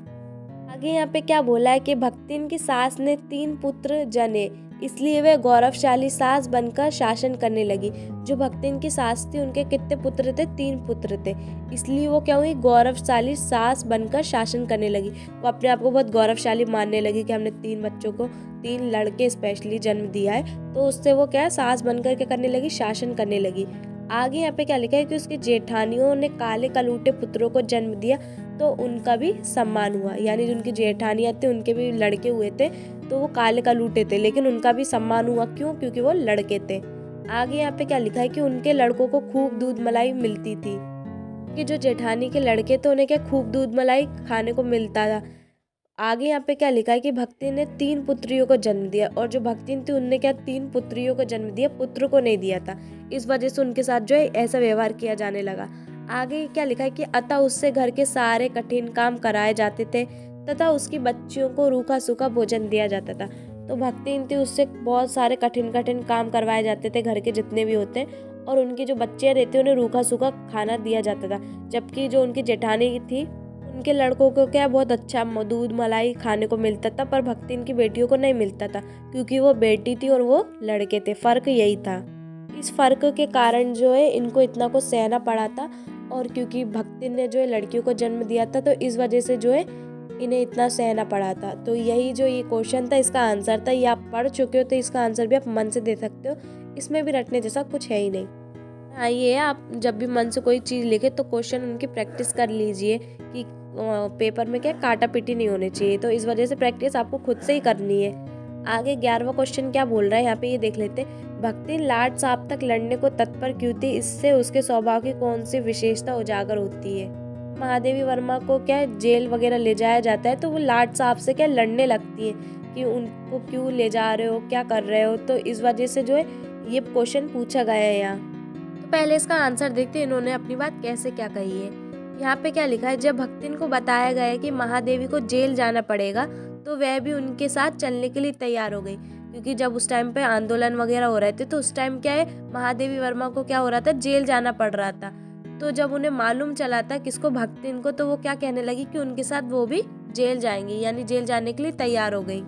आगे यहाँ पे क्या बोला है कि भक्तिन की सास ने 3 पुत्र जने, इसलिए वह गौरवशाली सास बनकर शासन करने लगी। जो भक्तिन की सास थी उनके कितने पुत्र थे, 3 पुत्र थे, इसलिए वो क्या हुई, गौरवशाली सास बनकर शासन करने लगी। वो अपने आप को बहुत गौरवशाली मानने लगी कि हमने 3 बच्चों को, 3 लड़के स्पेशली जन्म दिया है, तो उससे वो क्या है, सास बनकर क्या करने लगी, शासन करने लगी। आगे यहाँ पे क्या लिखा है कि उसकी जेठानियों ने काले कलूटे पुत्रों को जन्म दिया, तो उनका भी सम्मान हुआ। यानी जो उनकी जेठानियाँ थे उनके भी लड़के हुए थे, तो वो काले कलूटे थे, लेकिन उनका भी सम्मान हुआ। क्यों? क्योंकि वो लड़के थे। आगे यहाँ पे क्या लिखा है कि उनके लड़कों को खूब दूध मलाई मिलती थी, कि जो जेठानी के लड़के थे उन्हें क्या खूब दूध मलाई खाने को मिलता था। आगे यहाँ पे क्या लिखा है कि भक्ति ने 3 पुत्रियों को जन्म दिया, और जो भक्तिन थी उनने क्या 3 पुत्रियों को जन्म दिया, पुत्र को नहीं दिया था। इस वजह से उनके साथ जो है ऐसा व्यवहार किया जाने लगा। आगे क्या लिखा है कि अतः उससे घर के सारे कठिन काम कराए जाते थे तथा उसकी बच्चियों को रूखा सूखा भोजन दिया जाता था। तो भक्तिन थी उससे बहुत सारे कठिन कठिन काम करवाए जाते थे, घर के जितने भी होते हैं, और उनकी जो बच्चे रहते उन्हें रूखा सूखा खाना दिया जाता था। जबकि जो उनकी जेठानी थी उनके लड़कों को क्या बहुत अच्छा दूध मलाई खाने को मिलता था, पर भक्तिन की बेटियों को नहीं मिलता था, क्योंकि वो बेटी थी और वो लड़के थे। फर्क यही था। इस फर्क के कारण जो है इनको इतना कुछ सहना पड़ा था, और क्योंकि भक्तिन ने जो है लड़कियों को जन्म दिया था, तो इस वजह से जो है इन्हें इतना सहना पड़ा था। तो यही जो ये क्वेश्चन था इसका आंसर था। ये आप पढ़ चुके हो तो इसका आंसर भी आप मन से दे सकते हो, इसमें भी रटने जैसा कुछ है ही नहीं। हाँ, ये है, आप जब भी मन से कोई चीज़ लिखे तो क्वेश्चन उनकी प्रैक्टिस कर लीजिए, कि पेपर में क्या काटा पीटी नहीं होनी चाहिए। तो इस वजह से प्रैक्टिस आपको खुद से ही करनी है। आगे 11वां क्वेश्चन क्या बोल रहा है यहाँ पे ये देख लेते हैं। भक्तिन लाट साहब तक लड़ने को तत्पर क्यों थी, इससे उसके स्वभाव की कौन सी विशेषता उजागर होती है। महादेवी वर्मा को क्या जेल वगैरह ले जाया जाता है, तो वो लाट साहब से क्या लड़ने लगती है कि उनको क्यों ले जा रहे हो, क्या कर रहे हो। तो इस वजह से जो है ये क्वेश्चन पूछा गया है यहाँ। तो पहले इसका आंसर देखते हैं इन्होंने अपनी बात कैसे क्या कही है। यहाँ पे क्या लिखा है, जब भक्तिन को बताया गया है कि महादेवी को जेल जाना पड़ेगा, तो वह भी उनके साथ चलने के लिए तैयार हो गई। क्योंकि जब उस टाइम पे आंदोलन वगैरह हो रहे थे, तो उस टाइम क्या है, महादेवी वर्मा को क्या हो रहा था, जेल जाना पड़ रहा था। तो जब उन्हें मालूम चला था किसको, भक्तिन को, तो वो क्या कहने लगी कि उनके साथ वो भी जेल जाएंगी, यानी जेल जाने के लिए तैयार हो गई।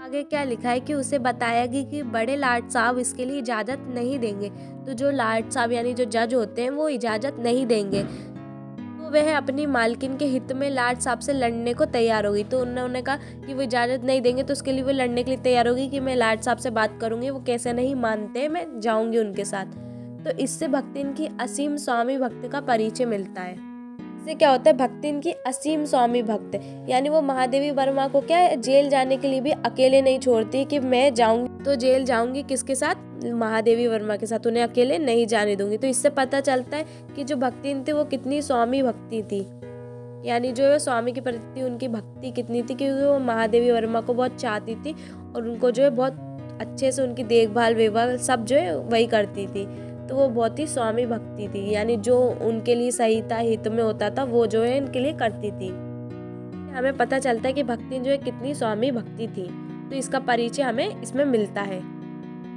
आगे क्या लिखा है कि उसे बताया गया कि बड़े लाट साहब इसके लिए इजाज़त नहीं देंगे। तो जो लाट साहब यानी जो जज होते हैं वो इजाज़त नहीं देंगे, तो वह अपनी मालकिन के हित में लाट साहब से लड़ने को तैयार हो गई। तो उन्होंने कहा कि वो इजाज़त नहीं देंगे, तो उसके लिए वो लड़ने के लिए तैयार होगी कि मैं लाट साहब से बात करूंगी, वो कैसे नहीं मानते, मैं जाऊंगी उनके साथ। तो इससे भक्तिन की असीम स्वामी भक्त का परिचय मिलता है। इससे क्या होता है, भक्तिन की असीम स्वामी भक्त, यानी वो महादेवी वर्मा को क्या है, जेल जाने के लिए भी अकेले नहीं छोड़ती कि मैं जाऊंगी तो जेल जाऊंगी किसके साथ, महादेवी वर्मा के साथ, उन्हें अकेले नहीं जाने दूंगी। तो इससे पता चलता है कि जो भक्तिन थी वो कितनी स्वामी भक्ति थी, यानी जो है स्वामी के प्रति उनकी भक्ति कितनी थी, क्योंकि वो महादेवी वर्मा को बहुत चाहती थी और उनको जो है बहुत अच्छे से उनकी देखभाल वेभाल सब जो है वही करती थी। तो वो बहुत ही स्वामी भक्ति थी, यानी जो उनके लिए सही था, हित में होता था, वो जो है इनके लिए करती थी। हमें पता चलता है कि भक्तिन जो है कितनी स्वामी भक्ति थी। तो इसका परिचय हमें इसमें मिलता है।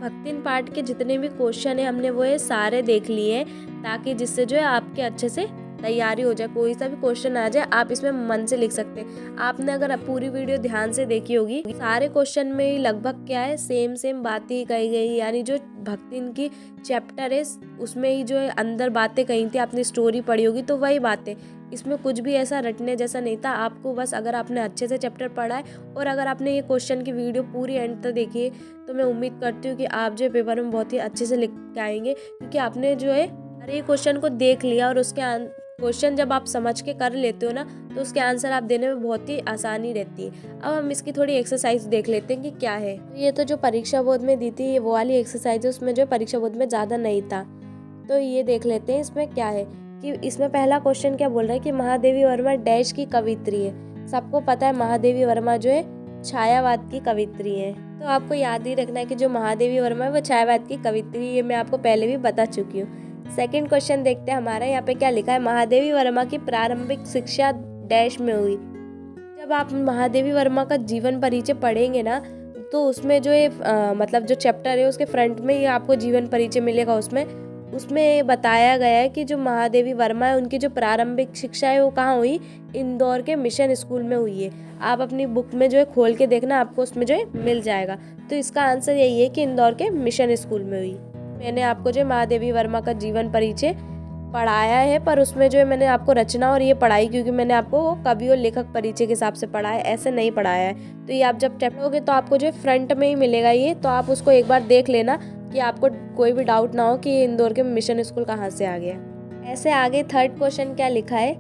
भक्तिन पाठ के जितने भी क्वेश्चन है हमने वो ये सारे देख लिए हैं, ताकि जिससे जो है आपके अच्छे से तैयारी हो जाए, कोई सा भी क्वेश्चन आ जाए, आप इसमें मन से लिख सकते हैं। आपने अगर पूरी वीडियो ध्यान से देखी होगी, सारे क्वेश्चन में ही लगभग क्या है, सेम बातें ही कही गई, यानी जो भक्तिन की चैप्टर है उसमें ही जो है अंदर बातें कही थी, आपने स्टोरी पढ़ी होगी तो वही बातें, इसमें कुछ भी ऐसा रटने जैसा नहीं था। आपको बस अगर आपने अच्छे से चैप्टर पढ़ा है और अगर आपने ये क्वेश्चन की वीडियो पूरी एंड तक देखी है, तो मैं उम्मीद करती हूँ कि आप जो पेपर में बहुत ही अच्छे से लिख के आएंगे, क्योंकि आपने जो है हर एक क्वेश्चन को देख लिया और उसके क्वेश्चन जब आप समझ के कर लेते हो ना, तो उसके आंसर आप देने में बहुत ही आसानी रहती है। अब हम इसकी थोड़ी एक्सरसाइज देख लेते हैं कि क्या है। तो ये तो जो परीक्षा बोर्ड में दी थी, ये वो वाली एक्सरसाइज है, उसमें जो परीक्षा बोर्ड में ज़्यादा नहीं था। तो ये देख लेते हैं इसमें क्या है। कि इसमें पहला क्वेश्चन क्या बोल रहा है कि महादेवी वर्मा डैश की कवित्री है। सबको पता है महादेवी वर्मा जो है छायावाद की कवित्री है, तो आपको याद ही रखना है कि जो महादेवी वर्मा है वो छायावाद की कवित्री, ये मैं आपको पहले भी बता चुकी हूँ। सेकंड क्वेश्चन देखते हैं हमारा, यहाँ पे क्या लिखा है, महादेवी वर्मा की प्रारंभिक शिक्षा डैश में हुई। जब आप महादेवी वर्मा का जीवन परिचय पढ़ेंगे ना, तो उसमें जो है मतलब जो चैप्टर है उसके फ्रंट में ही आपको जीवन परिचय मिलेगा। उसमें बताया गया है कि जो महादेवी वर्मा है उनकी जो प्रारंभिक शिक्षा है वो कहाँ हुई, इंदौर के मिशन स्कूल में हुई है। आप अपनी बुक में जो है खोल के देखना, आपको उसमें जो है मिल जाएगा। तो इसका आंसर यही है कि इंदौर के मिशन स्कूल में हुई। मैंने आपको जो महादेवी वर्मा का जीवन परिचय पढ़ाया है, पर उसमें जो है मैंने आपको रचना और ये पढ़ाई, क्योंकि मैंने आपको कवि और लेखक परिचय के हिसाब से पढ़ा है, ऐसे नहीं पढ़ाया है। तो ये आप जब चैप्टर होगे तो आपको जो है फ्रंट में ही मिलेगा ये, तो आप उसको एक बार देख लेना कि आपको कोई भी डाउट ना हो कि ये इंदौर के मिशन स्कूल कहाँ से आ गया। ऐसे आगे थर्ड क्वेश्चन क्या लिखा है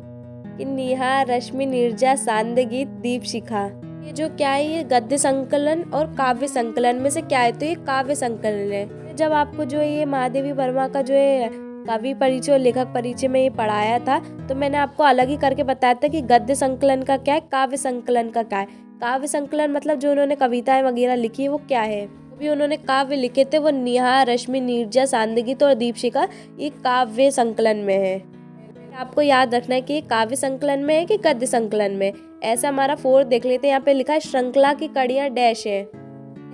कि निहार रश्मि नीरजा सांध्य गीत दीप शिखा, ये जो क्या है, ये गद्य संकलन और काव्य संकलन में से क्या है, तो ये काव्य संकलन है। जब आपको जो ये महादेवी वर्मा का जो है कवि परिचय और लेखक परिचय में ये पढ़ाया था, तो मैंने आपको अलग ही करके बताया था कि गद्य संकलन का क्या है, काव्य संकलन का क्या है। काव्य संकलन मतलब जो उन्होंने कविताएं वगैरह लिखी है वो क्या है, भी उन्होंने काव्य लिखे थे, वो निहार रश्मि नीरजा सांध्य गीत और दीपशिखा, ये काव्य संकलन में है। आपको याद रखना है कि ये काव्य संकलन में है कि गद्य संकलन में। ऐसा हमारा फोर्थ देख लेते हैं, यहाँ पे लिखा है श्रृंखला की कड़ियां डैश है।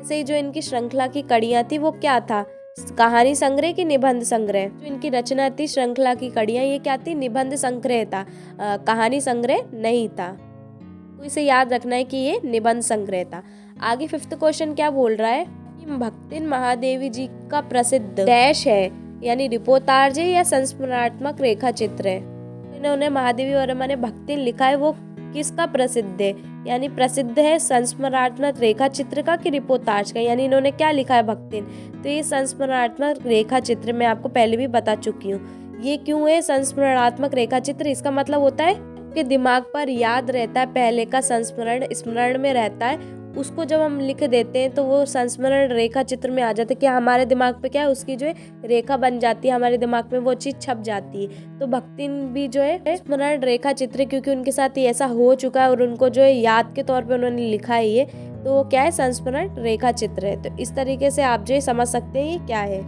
ऐसे ही जो इनकी श्रृंखला की कड़ियां थी वो क्या था, कहानी संग्रह की निबंध संग्रह। जो इनकी रचना थी श्रृंखला की कड़ियां, ये क्या थी, निबंध संग्रह था, कहानी संग्रह नहीं था। तो इसे याद रखना है कि ये निबंध संग्रह था। आगे फिफ्थ क्वेश्चन क्या बोल रहा है, भक्तिन महादेवी जी का प्रसिद्ध डैश है, यानी रिपोर्टाज है या संस्मरणात्मक रेखा चित्र है। इन्होंने महादेवी वर्मा ने भक्तिन लिखा है, वो किसका प्रसिद्ध है, यानी प्रसिद्ध है संस्मरणात्मक रेखा चित्र का कि रिपोर्टाज का, यानी इन्होंने क्या लिखा है भक्तिन, तो ये संस्मरणात्मक रेखा चित्र मैं आपको पहले भी बता चुकी हूँ। ये क्यों है संस्मरणात्मक रेखा चित्र, इसका मतलब होता है कि दिमाग पर याद रहता है, पहले का संस्मरण स्मरण में रहता है, उसको जब हम लिख देते हैं तो वो संस्मरण रेखा चित्र में आ जाता है कि हमारे दिमाग पे क्या है, उसकी जो है रेखा बन जाती है, हमारे दिमाग में वो चीज़ छप जाती है। तो भक्तिन भी जो है स्मरण रेखा चित्र, क्योंकि उनके साथ ये ऐसा हो चुका है और उनको जो है याद के तौर पे उन्होंने लिखा है ये, तो वो क्या है, संस्मरण रेखा चित्र है। तो इस तरीके से आप जो समझ सकते हैं ये क्या है।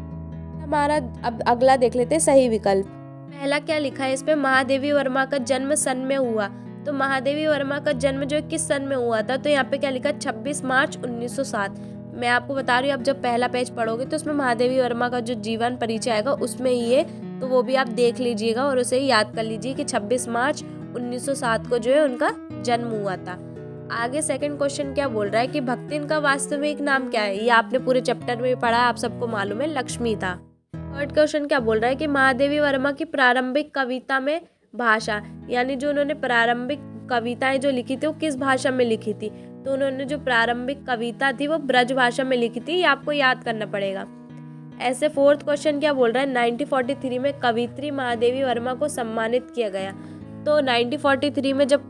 हमारा अब अगला देख लेते हैं सही विकल्प। पहला क्या लिखा है इस पे, महादेवी वर्मा का जन्म सन में हुआ। तो महादेवी वर्मा का जन्म जो है किस सन में हुआ था, तो यहाँ पे क्या लिखा है, 26 मार्च 1907। मैं आपको बता रही हूँ, आप जब पहला पेज पढ़ोगे तो उसमें महादेवी वर्मा का जो जीवन परिचय आएगा उसमें ही है, तो वो भी आप देख लीजिएगा और उसे याद कर लीजिए कि 26 मार्च 1907 को जो है उनका जन्म हुआ था। आगे सेकंड क्वेश्चन क्या बोल रहा है कि भक्तिन का वास्तविक नाम क्या है, ये आपने पूरे चैप्टर में पढ़ा, आप सबको मालूम है, लक्ष्मी था। थर्ड क्वेश्चन क्या बोल रहा है कि महादेवी वर्मा की प्रारंभिक कविता में भाषा, यानी जो उन्होंने प्रारंभिक कविताएं जो लिखी थी वो किस भाषा में लिखी थी, तो उन्होंने जो प्रारंभिक कविता थी वो ब्रज भाषा में लिखी थी, ये आपको याद करना पड़ेगा। ऐसे फोर्थ क्वेश्चन क्या बोल रहा है, 1943 में कवित्री महादेवी वर्मा को सम्मानित किया गया। तो 1943 में जब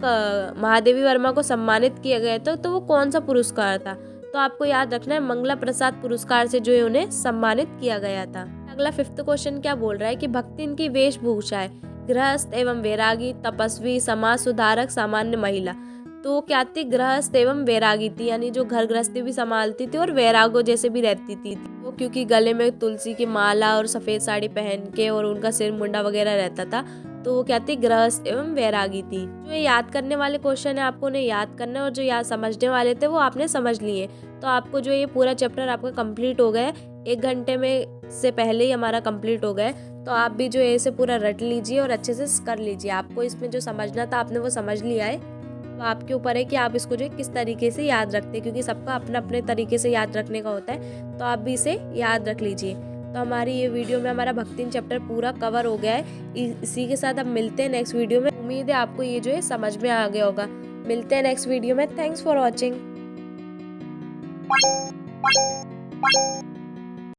महादेवी वर्मा को सम्मानित किया गया था तो वो कौन सा पुरस्कार था, तो आपको याद रखना है मंगला प्रसाद पुरस्कार से जो है उन्हें सम्मानित किया गया था। अगला फिफ्थ क्वेश्चन क्या बोल रहा है कि भक्तिन की वेशभूषा है, गृहस्थ एवं वैरागी, तपस्वी, समाज सुधारक, सामान्य महिला। तो क्या थी, गृहस्थ एवं वैरागी थी, यानी जो घर गृहस्थी भी संभालती थी और वैरागो जैसे भी रहती थी वो, क्योंकि गले में तुलसी की माला और सफेद साड़ी पहन के और उनका सिर मुंडा वगैरह रहता था, तो वो क्या थी, गृहस्थ एवं वैरागी थी। जो याद करने वाले क्वेश्चन है आपको उन्हें याद करना, और जो याद समझने वाले थे वो आपने समझ लिए। तो आपको जो ये पूरा चैप्टर आपका कंप्लीट हो गया, 1 घंटे में से पहले ही हमारा कंप्लीट हो गया है। तो आप भी जो है इसे पूरा रट लीजिए और अच्छे से कर लीजिए। आपको इसमें जो समझना था आपने वो समझ लिया है। तो आपके ऊपर है कि आप इसको जो है किस तरीके से याद रखते हैं, क्योंकि सबका अपना अपने तरीके से याद रखने का होता है। तो आप भी इसे याद रख लीजिए। तो हमारी ये वीडियो में हमारा भक्तिन चैप्टर पूरा कवर हो गया है। इसी के साथ अब मिलते हैं नेक्स्ट वीडियो में। उम्मीद है आपको ये जो है समझ में आ गया होगा। मिलते हैं नेक्स्ट वीडियो में। Thanks for watching.